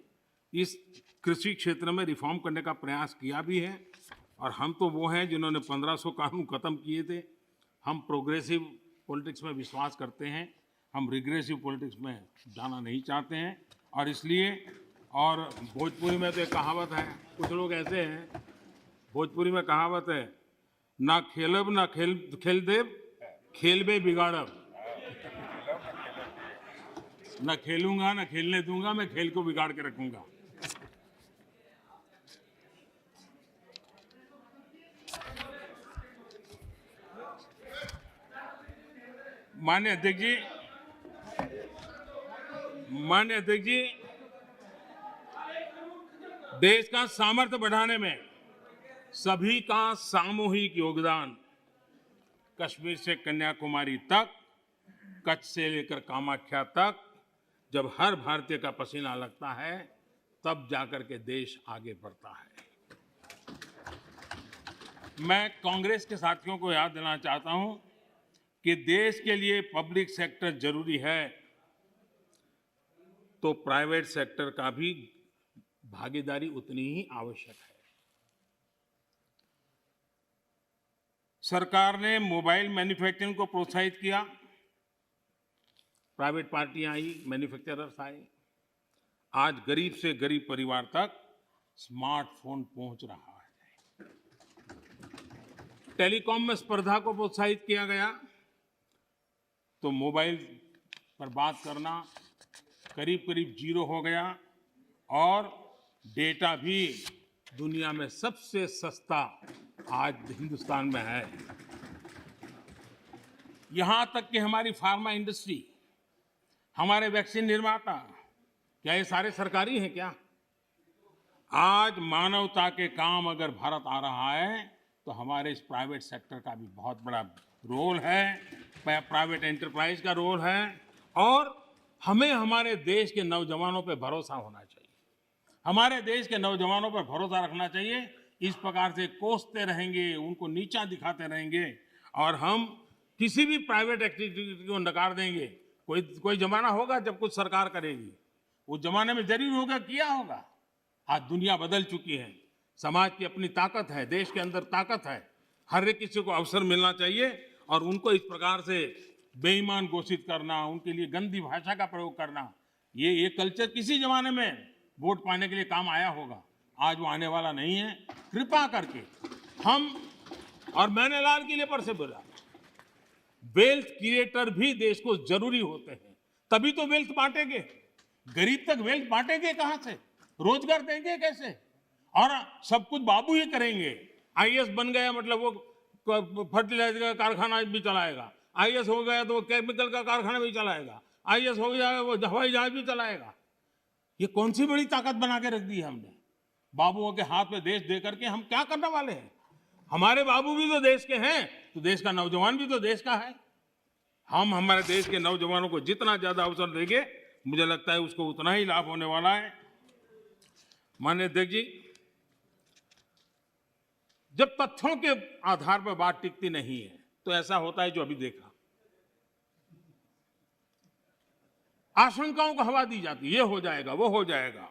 इस कृषि क्षेत्र में रिफॉर्म करने का प्रयास किया भी है। और हम तो वो हैं जिन्होंने 1500 कानून खत्म किए थे। हम प्रोग्रेसिव पॉलिटिक्स में विश्वास करते हैं, हम रिग्रेसिव पॉलिटिक्स में जाना नहीं चाहते हैं। और इसलिए, और भोजपुरी में तो एक कहावत है, कुछ लोग ऐसे हैं, भोजपुरी में कहावत है, ना खेलब ना खेल देव, खेलबे बिगाड़ब। ना खेलूंगा ना खेलने दूंगा, मैं खेल को बिगाड़ के रखूंगा। माननीय अध्यक्ष जी, देश का सामर्थ्य बढ़ाने में सभी का सामूहिक योगदान, कश्मीर से कन्याकुमारी तक, कच्छ से लेकर कामाख्या तक, जब हर भारतीय का पसीना लगता है तब जाकर के देश आगे बढ़ता है। मैं कांग्रेस के साथियों को याद दिलाना चाहता हूं कि देश के लिए पब्लिक सेक्टर जरूरी है तो प्राइवेट सेक्टर का भी भागीदारी उतनी ही आवश्यक है। सरकार ने मोबाइल मैन्युफैक्चरिंग को प्रोत्साहित किया, प्राइवेट पार्टियां आई, मैन्युफैक्चरर्स आए। आज गरीब से गरीब परिवार तक स्मार्टफोन पहुंच रहा है। टेलीकॉम में स्पर्धा को प्रोत्साहित किया गया तो मोबाइल पर बात करना करीब करीब 0 हो गया और डेटा भी दुनिया में सबसे सस्ता आज हिंदुस्तान में है। यहां तक कि हमारी फार्मा इंडस्ट्री, हमारे वैक्सीन निर्माता, क्या ये सारे सरकारी हैं क्या? आज मानवता के काम अगर भारत आ रहा है तो हमारे इस प्राइवेट सेक्टर का भी बहुत बड़ा रोल है, प्राइवेट एंटरप्राइज का रोल है। और हमें हमारे देश के नौजवानों पर भरोसा होना चाहिए, हमारे देश के नौजवानों पर भरोसा रखना चाहिए। इस प्रकार से कोसते रहेंगे, उनको नीचा दिखाते रहेंगे और हम किसी भी प्राइवेट एक्टिविटी को नकार देंगे। कोई जमाना होगा जब कुछ सरकार करेगी, उस जमाने में जरूर होगा, किया होगा। आज दुनिया बदल चुकी है, समाज की अपनी ताकत है, देश के अंदर ताकत है। हर एक किसी को अवसर मिलना चाहिए और उनको इस प्रकार से बेईमान घोषित करना, उनके लिए गंदी भाषा का प्रयोग करना, ये कल्चर किसी जमाने में वोट पाने के लिए काम आया होगा, आज वो आने वाला नहीं है। कृपा करके हम, और मैंने लाल किले पर से बोला, वेल्थ क्रिएटर भी देश को जरूरी होते हैं, तभी तो वेल्थ बांटेंगे। गरीब तक वेल्थ बांटेंगे कहां से, रोजगार देंगे कैसे? और सब कुछ बाबू ही करेंगे। आईएएस बन गया मतलब वो फर्टिलाइजर का कारखाना भी चलाएगा, आईएएस हो गया तो वो केमिकल का कारखाना भी चलाएगा, आईएएस हो गया वो हवाई जहाज भी चलाएगा। ये कौन सी बड़ी ताकत बना के रख दी है हमने? बाबुओं के हाथ में देश दे करके हम क्या करने वाले हैं? हमारे बाबू भी तो देश के हैं, तो देश का नौजवान भी तो देश का है। हम हमारे देश के नौजवानों को जितना ज्यादा अवसर देंगे, मुझे लगता है उसको उतना ही लाभ होने वाला है। माननीय अध्यक्ष जी, जब तथ्यों के आधार पर बात टिकती नहीं है तो ऐसा होता है जो अभी देखा, आशंकाओं को हवा दी जाती है, ये हो जाएगा वो हो जाएगा,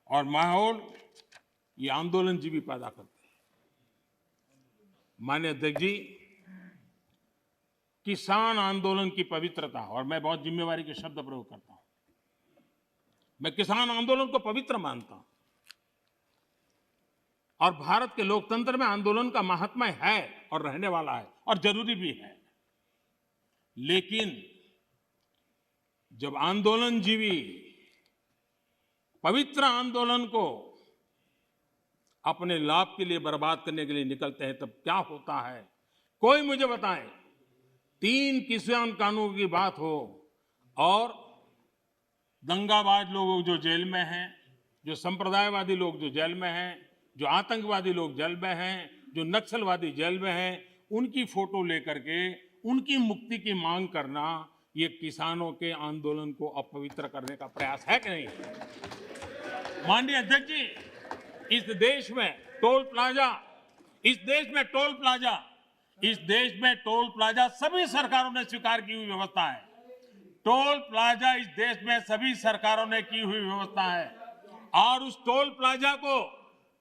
और माहौल ये आंदोलनजीवी पैदा करते हैं। माननीय अध्यक्ष जी, किसान आंदोलन की पवित्रता, और मैं बहुत जिम्मेवारी के शब्द प्रयोग करता हूं, मैं किसान आंदोलन को पवित्र मानता हूं और भारत के लोकतंत्र में आंदोलन का महात्म्य है और रहने वाला है और जरूरी भी है। लेकिन जब आंदोलनजीवी पवित्र आंदोलन को अपने लाभ के लिए बर्बाद करने के लिए निकलते हैं, तब क्या होता है? कोई मुझे बताए, 3 किसान कानून की बात हो और दंगाबाज लोग जो जेल में हैं, जो संप्रदायवादी लोग जो जेल में हैं, जो आतंकवादी लोग जेल में हैं, जो नक्सलवादी जेल में हैं, उनकी फोटो लेकर के उनकी मुक्ति की मांग करना, ये किसानों के आंदोलन को अपवित्र करने का प्रयास है कि नहीं? माननीय अध्यक्ष जी, इस देश में टोल प्लाजा सभी सरकारों ने स्वीकार की हुई व्यवस्था है। टोल प्लाजा इस देश में सभी सरकारों ने की हुई व्यवस्था है और उस टोल प्लाजा को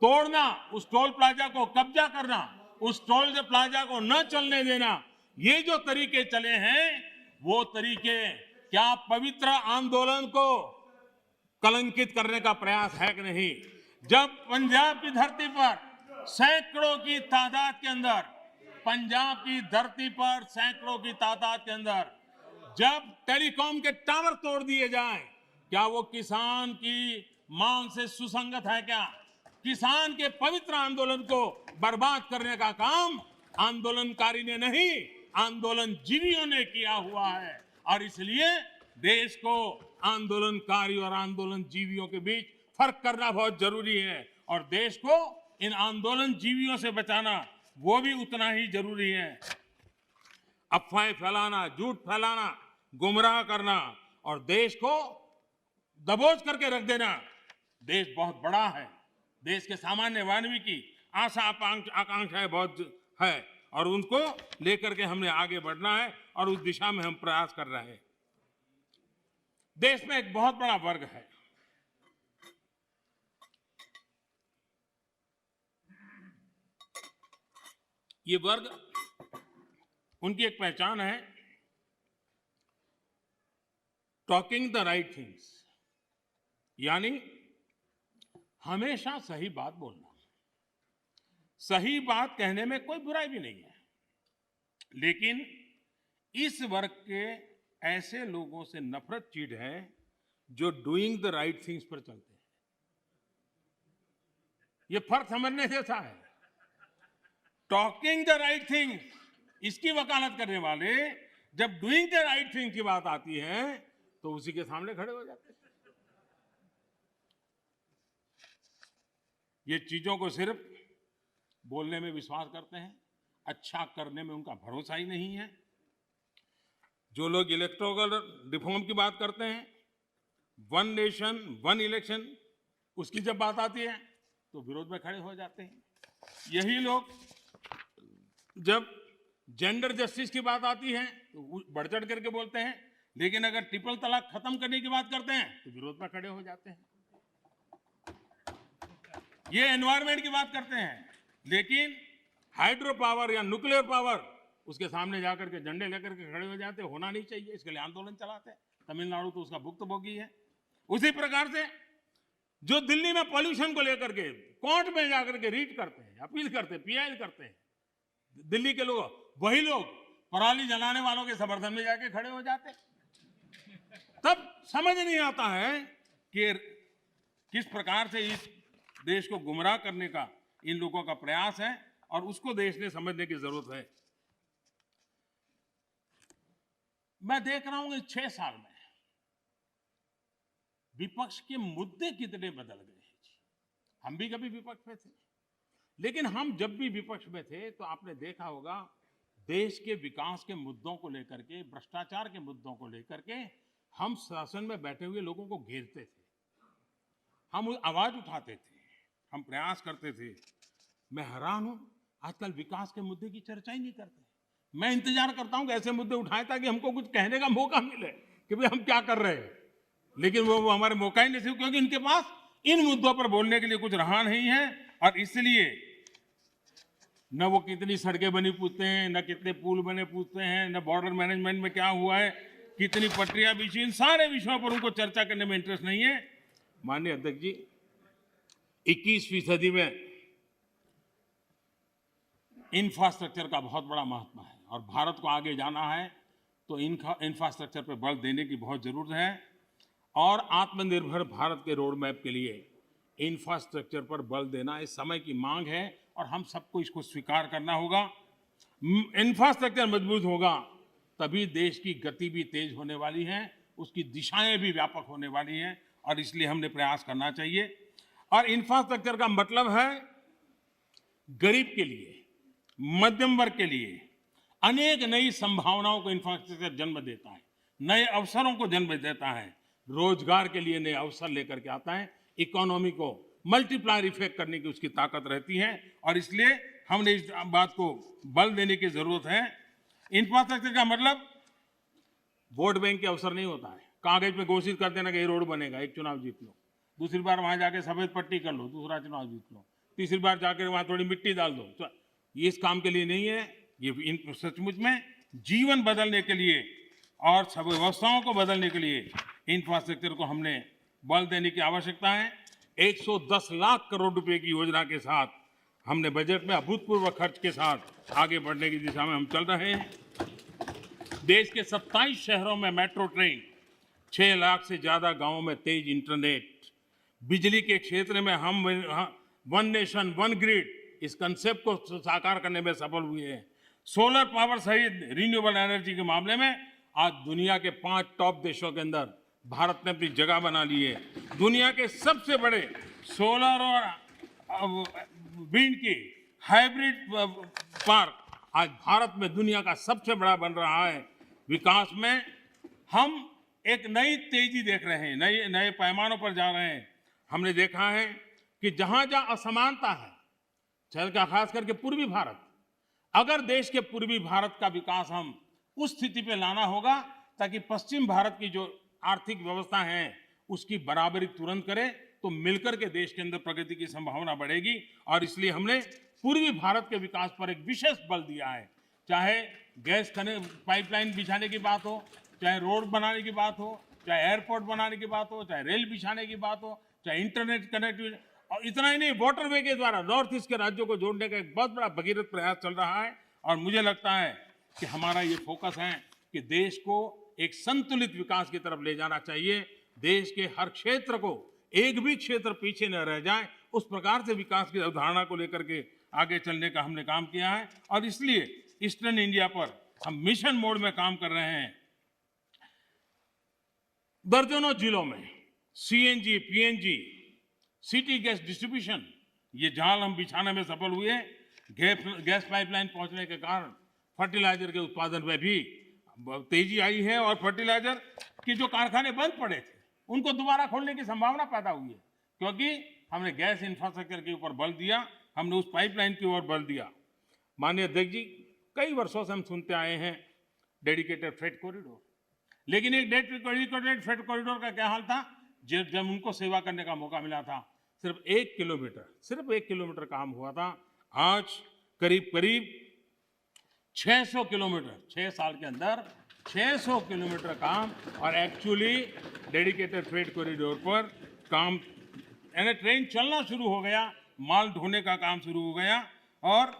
तोड़ना, उस टोल प्लाजा को कब्जा करना, उस टोल प्लाजा को न चलने देना, ये जो तरीके चले हैं वो तरीके क्या पवित्र आंदोलन को कलंकित करने का प्रयास है कि नहीं? जब पंजाब की धरती पर सैकड़ों की तादाद के अंदर, पंजाब की धरती पर सैकड़ों की तादाद के अंदर जब टेलीकॉम के टावर तोड़ दिए जाएं, क्या वो किसान की मांग से सुसंगत है? क्या किसान के पवित्र आंदोलन को बर्बाद करने का काम आंदोलनकारी ने नहीं, आंदोलनजीवियों ने किया हुआ है। और इसलिए देश को आंदोलनकारी और आंदोलनजीवियों के बीच फर्क करना बहुत जरूरी है, और देश को इन आंदोलनजीवियों से बचाना वो भी उतना ही जरूरी है। अफवाहें फैलाना, झूठ फैलाना, गुमराह करना और देश को दबोच करके रख देना, देश बहुत बड़ा है, देश के सामान्य मानवी की आशा आकांक्षाएं बहुत है और उनको लेकर के हमने आगे बढ़ना है और उस दिशा में हम प्रयास कर रहे हैं। देश में एक बहुत बड़ा वर्ग है, ये वर्ग, उनकी एक पहचान है टॉकिंग द राइट थिंग्स, यानी हमेशा सही बात बोलना। सही बात कहने में कोई बुराई भी नहीं है, लेकिन इस वर्ग के ऐसे लोगों से नफरत चीड़ है जो डूइंग द राइट थिंग्स पर चलते हैं। ये फर्क समझने जैसा है। टॉकिंग द राइट थिंग्स, इसकी वकालत करने वाले जब डूइंग द राइट थिंग की बात आती है तो उसी के सामने खड़े हो जाते हैं। ये चीजों को सिर्फ बोलने में विश्वास करते हैं, अच्छा करने में उनका भरोसा ही नहीं है। जो लोग इलेक्टोरल रिफॉर्म की बात करते हैं, वन नेशन वन इलेक्शन, उसकी जब बात आती है तो विरोध में खड़े हो जाते हैं। यही लोग जब जेंडर जस्टिस की बात आती है तो बढ़ चढ़ करके बोलते हैं, लेकिन अगर ट्रिपल तलाक खत्म करने की बात करते हैं तो विरोध में खड़े हो जाते हैं। ये एनवायरमेंट की बात करते हैं, लेकिन हाइड्रो पावर या न्यूक्लियर पावर, उसके सामने जाकर के झंडे लेकर के खड़े हो जाते हैं। होना नहीं चाहिए, इसके लिए आंदोलन चलाते हैं। तमिलनाडु तो उसका भुक्तभोगी है। उसी प्रकार से जो दिल्ली में पॉल्यूशन को लेकर के कोर्ट में जाकर के रीट करते हैं, अपील करते हैं, पीआई करते हैं, दिल्ली के लोग, वही लोग पराली जलाने वालों के समर्थन में जाके खड़े हो जाते हैं। तब समझ नहीं आता है कि किस प्रकार से इस देश को गुमराह करने का इन लोगों का प्रयास है, और उसको देश ने समझने की जरूरत है। मैं देख रहा हूं कि 6 साल में विपक्ष के मुद्दे कितने बदल गए हैं। हम भी कभी विपक्ष में थे, लेकिन हम जब भी विपक्ष में थे तो आपने देखा होगा देश के विकास के मुद्दों को लेकर के, भ्रष्टाचार के मुद्दों को लेकर के हम शासन में बैठे हुए लोगों को घेरते थे, हम आवाज उठाते थे, हम प्रयास करते थे। मैं हैरान हूं, आजकल विकास के मुद्दे की चर्चा ही नहीं करते। मैं इंतजार करता हूं कि ऐसे मुद्दे उठाएं ताकि हमको कुछ कहने का मौका मिले कि भाई हम क्या कर रहे हैं, लेकिन वो हमारे मौका ही नहीं, क्योंकि इनके पास इन मुद्दों पर बोलने के लिए कुछ रहा नहीं है। और इसलिए न वो कितनी सड़कें बनी पूछते हैं, न कितने पुल बने पूछते हैं, न बॉर्डर मैनेजमेंट में क्या हुआ है, कितनी पटरियां बिछी, इन सारे विषयों पर उनको चर्चा करने में इंटरेस्ट नहीं है। माननीय अध्यक्ष जी, 21वीं सदी में इंफ्रास्ट्रक्चर का बहुत बड़ा महत्व है, और भारत को आगे जाना है तो इंफ्रास्ट्रक्चर पर बल देने की बहुत जरूरत है। और आत्मनिर्भर भारत के रोड मैप के लिए इंफ्रास्ट्रक्चर पर बल देना इस समय की मांग है, और हम सबको इसको स्वीकार करना होगा। इंफ्रास्ट्रक्चर मजबूत होगा तभी देश की गति भी तेज होने वाली है, उसकी दिशाएं भी व्यापक होने वाली हैं, और इसलिए हमने प्रयास करना चाहिए। और इंफ्रास्ट्रक्चर का मतलब है गरीब के लिए, मध्यम वर्ग के लिए अनेक नई संभावनाओं को इंफ्रास्ट्रक्चर जन्म देता है, नए अवसरों को जन्म देता है, रोजगार के लिए नए अवसर लेकर के आता है, इकोनॉमी को मल्टीप्लायर इफेक्ट करने की उसकी ताकत रहती है, और इसलिए हमने इस बात को बल देने की जरूरत है। इंफ्रास्ट्रक्चर का मतलब वोट बैंक के अवसर नहीं होता है, कागज पे घोषित कर देना कि ये रोड बनेगा, एक चुनाव जीत लो। दूसरी बार वहां जाके सफेद पट्टी कर लो, दूसरा चुनाव जीत लो, तीसरी बार जाकर वहां थोड़ी मिट्टी डाल दो। तो ये इस काम के लिए नहीं है। ये सचमुच में जीवन बदलने के लिए और सब व्यवस्थाओं को बदलने के लिए इंफ्रास्ट्रक्चर को हमने बल देने की आवश्यकता है। 110 लाख करोड़ रुपए की योजना के साथ हमने बजट में अभूतपूर्व खर्च के साथ आगे बढ़ने की दिशा में हम चल रहे हैं। देश के 27 शहरों में मेट्रो ट्रेन, 6 लाख से ज्यादा गांवों में तेज इंटरनेट, बिजली के क्षेत्र में हम वन नेशन वन ग्रिड इस कंसेप्ट को साकार करने में सफल हुए हैं। सोलर पावर सहित रिन्यूएबल एनर्जी के मामले में आज दुनिया के 5 टॉप देशों के अंदर भारत ने अपनी जगह बना ली है। दुनिया के सबसे बड़े सोलर और विंड की हाइब्रिड पार्क आज भारत में दुनिया का सबसे बड़ा बन रहा है। विकास में हम एक नई तेजी देख रहे हैं, नए पैमानों पर जा रहे हैं। हमने देखा है कि जहां जहां असमानता है, चाहे खास करके पूर्वी भारत, अगर देश के पूर्वी भारत का विकास हम उस स्थिति पे लाना होगा ताकि पश्चिम भारत की जो आर्थिक व्यवस्था है उसकी बराबरी तुरंत करे, तो मिलकर के देश के अंदर प्रगति की संभावना बढ़ेगी। और इसलिए हमने पूर्वी भारत के विकास पर एक विशेष बल दिया है। चाहे गैस पाइपलाइन बिछाने की बात हो, चाहे रोड बनाने की बात हो, चाहे एयरपोर्ट बनाने की बात हो, चाहे रेल बिछाने की बात हो, चाहे इंटरनेट कनेक्टिविटी, और इतना ही नहीं, वाटरवे के द्वारा नॉर्थ ईस्ट के राज्यों को जोड़ने का एक बहुत बड़ा भगीरथ प्रयास चल रहा है। और मुझे लगता है कि हमारा ये फोकस है कि देश को एक संतुलित विकास की तरफ ले जाना चाहिए। देश के हर क्षेत्र को, एक भी क्षेत्र पीछे न रह जाए, उस प्रकार से विकास की अवधारणा को लेकर के आगे चलने का हमने काम किया है। और इसलिए ईस्टर्न इंडिया पर हम मिशन मोड में काम कर रहे हैं। दर्जनों जिलों में CNG, PNG, city gas distribution, ये जाल हम बिछाने में सफल हुए। गैस पाइपलाइन पहुंचने के कारण फर्टिलाइजर के उत्पादन में भी तेजी आई है और फर्टिलाइजर के जो कारखाने बंद पड़े थे उनको दोबारा खोलने की संभावना पैदा हुई है, क्योंकि हमने गैस इंफ्रास्ट्रक्चर के ऊपर बल दिया, हमने उस पाइपलाइन की ओर बल दिया। माननीय अध्यक्ष जी, कई वर्षों से हम सुनते आए हैं डेडिकेटेड फ्रेट कॉरिडोर, लेकिन एक डेडिकेटेड फ्रेट कॉरिडोर का क्या हाल था जब उनको सेवा करने का मौका मिला था? सिर्फ 1 किलोमीटर काम हुआ था। आज करीब 600 किलोमीटर, 6 साल के अंदर 600 किलोमीटर काम, और एक्चुअली डेडिकेटेड फ्रेट कॉरिडोर पर काम, यानी ट्रेन चलना शुरू हो गया, माल ढोने का काम शुरू हो गया और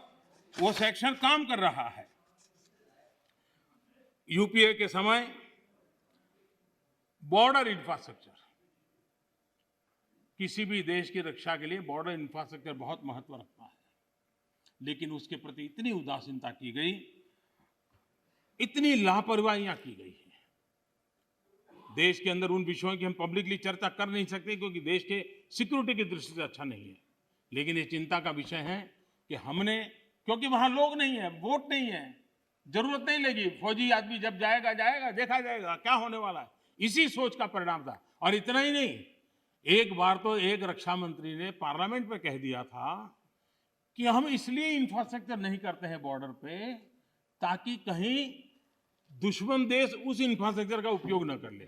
वो सेक्शन काम कर रहा है। यूपीए के समय बॉर्डर इंफ्रास्ट्रक्चर, किसी भी देश की रक्षा के लिए बॉर्डर इंफ्रास्ट्रक्चर बहुत महत्व रखता है, लेकिन उसके प्रति इतनी उदासीनता की गई, इतनी लापरवाहियां की गई है। देश के अंदर उन विषयों की हम पब्लिकली चर्चा कर नहीं सकते क्योंकि देश के सिक्योरिटी की दृष्टि से अच्छा नहीं है, लेकिन ये चिंता का विषय है कि हमने, क्योंकि वहां लोग नहीं है, वोट नहीं है, जरूरत नहीं लगी, फौजी आदमी जब जाएगा देखा जाएगा क्या होने वाला है, इसी सोच का परिणाम था। और इतना ही नहीं, एक बार तो एक रक्षा मंत्री ने पार्लियामेंट में कह दिया था कि हम इसलिए इंफ्रास्ट्रक्चर नहीं करते हैं बॉर्डर पे ताकि कहीं दुश्मन देश उस इंफ्रास्ट्रक्चर का उपयोग न कर ले।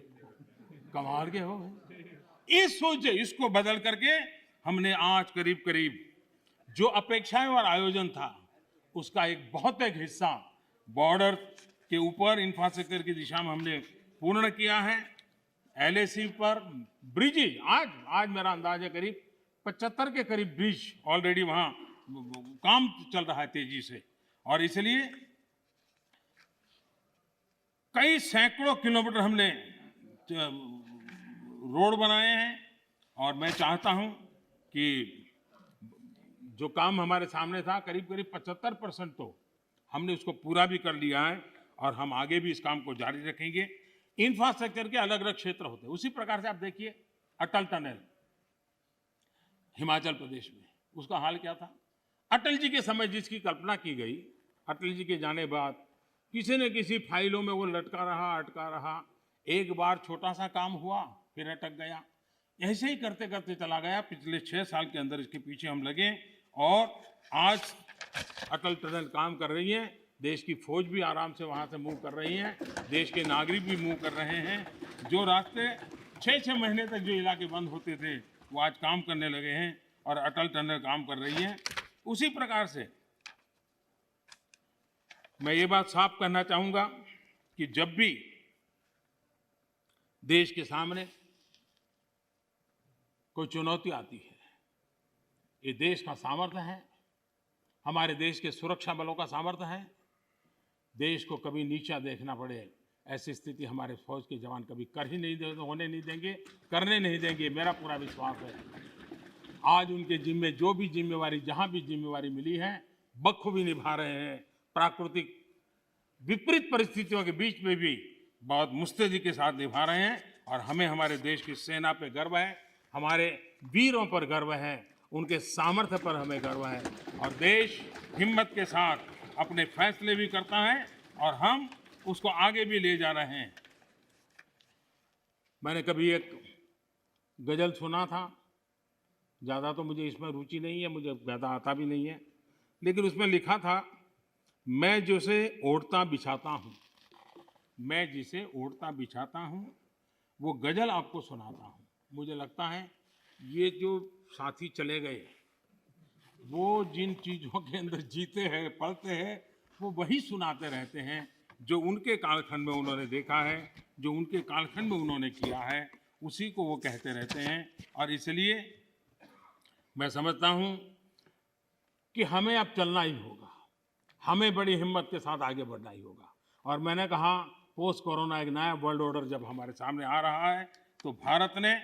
कमाल के हो गए। इस सोच से इसको बदल करके हमने आज करीब करीब जो अपेक्षाएं और आयोजन था उसका एक बहुत एक हिस्सा बॉर्डर के ऊपर इंफ्रास्ट्रक्चर की दिशा में हमने पूर्ण किया है। एलएसी पर ब्रिजेज, आज मेरा अंदाज है करीब 75 के करीब ब्रिज ऑलरेडी वहां काम चल रहा है तेजी से, और इसलिए कई सैकड़ों किलोमीटर हमने रोड बनाए हैं। और मैं चाहता हूं कि जो काम हमारे सामने था करीब 75% तो हमने उसको पूरा भी कर लिया है और हम आगे भी इस काम को जारी रखेंगे। इंफ्रास्ट्रक्चर के अलग अलग क्षेत्र होते हैं, उसी प्रकार से आप देखिए अटल टनल हिमाचल प्रदेश में, उसका हाल क्या था? अटल जी के समय जिसकी कल्पना की गई, अटल जी के जाने बाद किसी न किसी फाइलों में वो लटका रहा, एक बार छोटा सा काम हुआ फिर अटक गया, ऐसे ही करते करते चला गया। पिछले 6 साल के अंदर इसके पीछे हम लगे और आज अटल टनल काम कर रही है। देश की फौज भी आराम से वहां से मूव कर रही है, देश के नागरिक भी मूव कर रहे हैं। जो रास्ते 6-6 महीने तक जो इलाके बंद होते थे वो आज काम करने लगे हैं और अटल टनल काम कर रही है। उसी प्रकार से मैं ये बात साफ करना चाहूंगा कि जब भी देश के सामने कोई चुनौती आती है, ये देश का सामर्थ्य है, हमारे देश के सुरक्षा बलों का सामर्थ्य है। देश को कभी नीचा देखना पड़े ऐसी स्थिति हमारे फौज के जवान कभी होने नहीं देंगे, करने नहीं देंगे, मेरा पूरा विश्वास है। आज उनके जिम्मे जो भी जिम्मेवारी, जहां भी जिम्मेवारी मिली है, बखूबी निभा रहे हैं। प्राकृतिक विपरीत परिस्थितियों के बीच में भी बहुत मुस्तैदी के साथ निभा रहे हैं और हमें हमारे देश की सेना पे गर्व है, हमारे वीरों पर गर्व है, उनके सामर्थ्य पर हमें गर्व है और देश हिम्मत के साथ अपने फैसले भी करता है और हम उसको आगे भी ले जा रहे हैं। मैंने कभी एक गजल सुना था, ज़्यादा तो मुझे इसमें रुचि नहीं है, मुझे ज़्यादा आता भी नहीं है, लेकिन उसमें लिखा था, मैं जिसे ओढ़ता बिछाता हूँ, मैं जिसे ओढ़ता बिछाता हूँ, वो गजल आपको सुनाता हूँ। मुझे लगता है ये जो साथी चले गए, वो जिन चीज़ों के अंदर जीते हैं, पलते हैं, वो वही सुनाते रहते हैं जो उनके कालखंड में उन्होंने देखा है, जो उनके कालखंड में उन्होंने किया है, उसी को वो कहते रहते हैं। और इसलिए मैं समझता हूँ कि हमें अब चलना ही होगा, हमें बड़ी हिम्मत के साथ आगे बढ़ना ही होगा। और मैंने कहा पोस्ट कोरोना एक नया वर्ल्ड ऑर्डर जब हमारे सामने आ रहा है तो भारत ने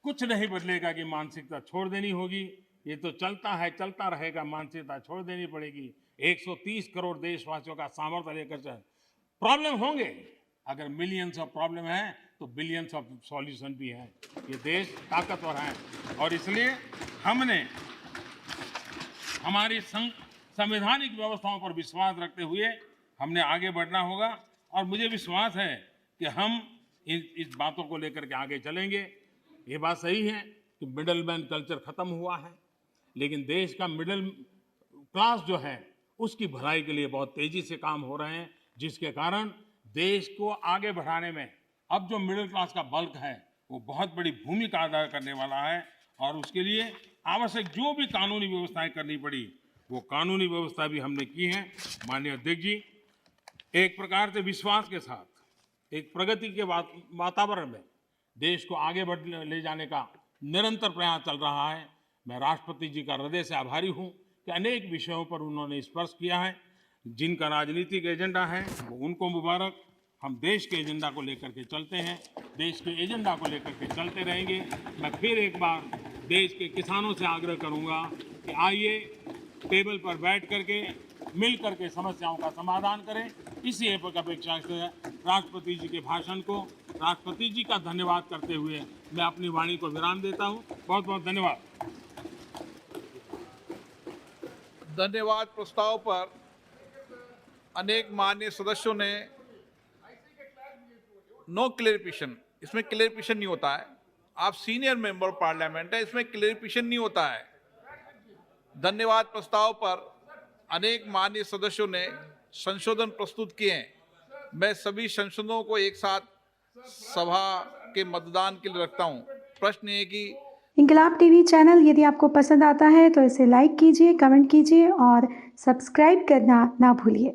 कुछ नहीं बदलेगा कि मानसिकता छोड़ देनी होगी। ये तो चलता है, चलता रहेगा, मानसिकता छोड़ देनी पड़ेगी। 130 करोड़ देशवासियों का सामर्थ्य लेकर चल। प्रॉब्लम होंगे, अगर मिलियंस ऑफ प्रॉब्लम है तो बिलियंस ऑफ सॉल्यूशन भी हैं। ये देश ताकतवर है और इसलिए हमने हमारी संवैधानिक व्यवस्थाओं पर विश्वास रखते हुए हमने आगे बढ़ना होगा और मुझे विश्वास है कि हम इस बातों को लेकर के आगे चलेंगे। ये बात सही है कि मिडल मैन कल्चर खत्म हुआ है, लेकिन देश का मिडिल क्लास जो है उसकी भलाई के लिए बहुत तेजी से काम हो रहे हैं, जिसके कारण देश को आगे बढ़ाने में अब जो मिडिल क्लास का बल्क है वो बहुत बड़ी भूमिका अदा करने वाला है। और उसके लिए आवश्यक जो भी कानूनी व्यवस्थाएं करनी पड़ी वो कानूनी व्यवस्था भी हमने की है। माननीय अध्यक्ष जी, एक प्रकार से विश्वास के साथ एक प्रगति के वातावरण में देश को आगे ले जाने का निरंतर प्रयास चल रहा है। मैं राष्ट्रपति जी का हृदय से आभारी हूँ कि अनेक विषयों पर उन्होंने स्पर्श किया है। जिनका राजनीतिक एजेंडा है वो उनको मुबारक। हम देश के एजेंडा को लेकर के चलते हैं, देश के एजेंडा को लेकर के चलते रहेंगे। मैं फिर एक बार देश के किसानों से आग्रह करूँगा कि आइए टेबल पर बैठ करके मिल करके समस्याओं का समाधान करें। इसी अपेक्षा से राष्ट्रपति जी के भाषण को राष्ट्रपति जी का धन्यवाद करते हुए मैं अपनी वाणी को विराम देता हूँ। बहुत बहुत धन्यवाद। धन्यवाद। प्रस्ताव पर अनेक माननीय सदस्यों ने नो क्लेरिफिकेशन, इसमें क्लेरिफिकेशन नहीं होता है। आप सीनियर मेंबर पार्लियामेंट है, इसमें क्लेरिफिकेशन नहीं होता है। धन्यवाद। प्रस्ताव पर अनेक माननीय सदस्यों ने संशोधन प्रस्तुत किए हैं। मैं सभी संशोधनों को एक साथ सभा के मतदान के लिए रखता हूं। प्रश्न ये कि इंकलाब टीवी चैनल यदि आपको पसंद आता है तो इसे लाइक कीजिए, कमेंट कीजिए और सब्सक्राइब करना ना भूलिए।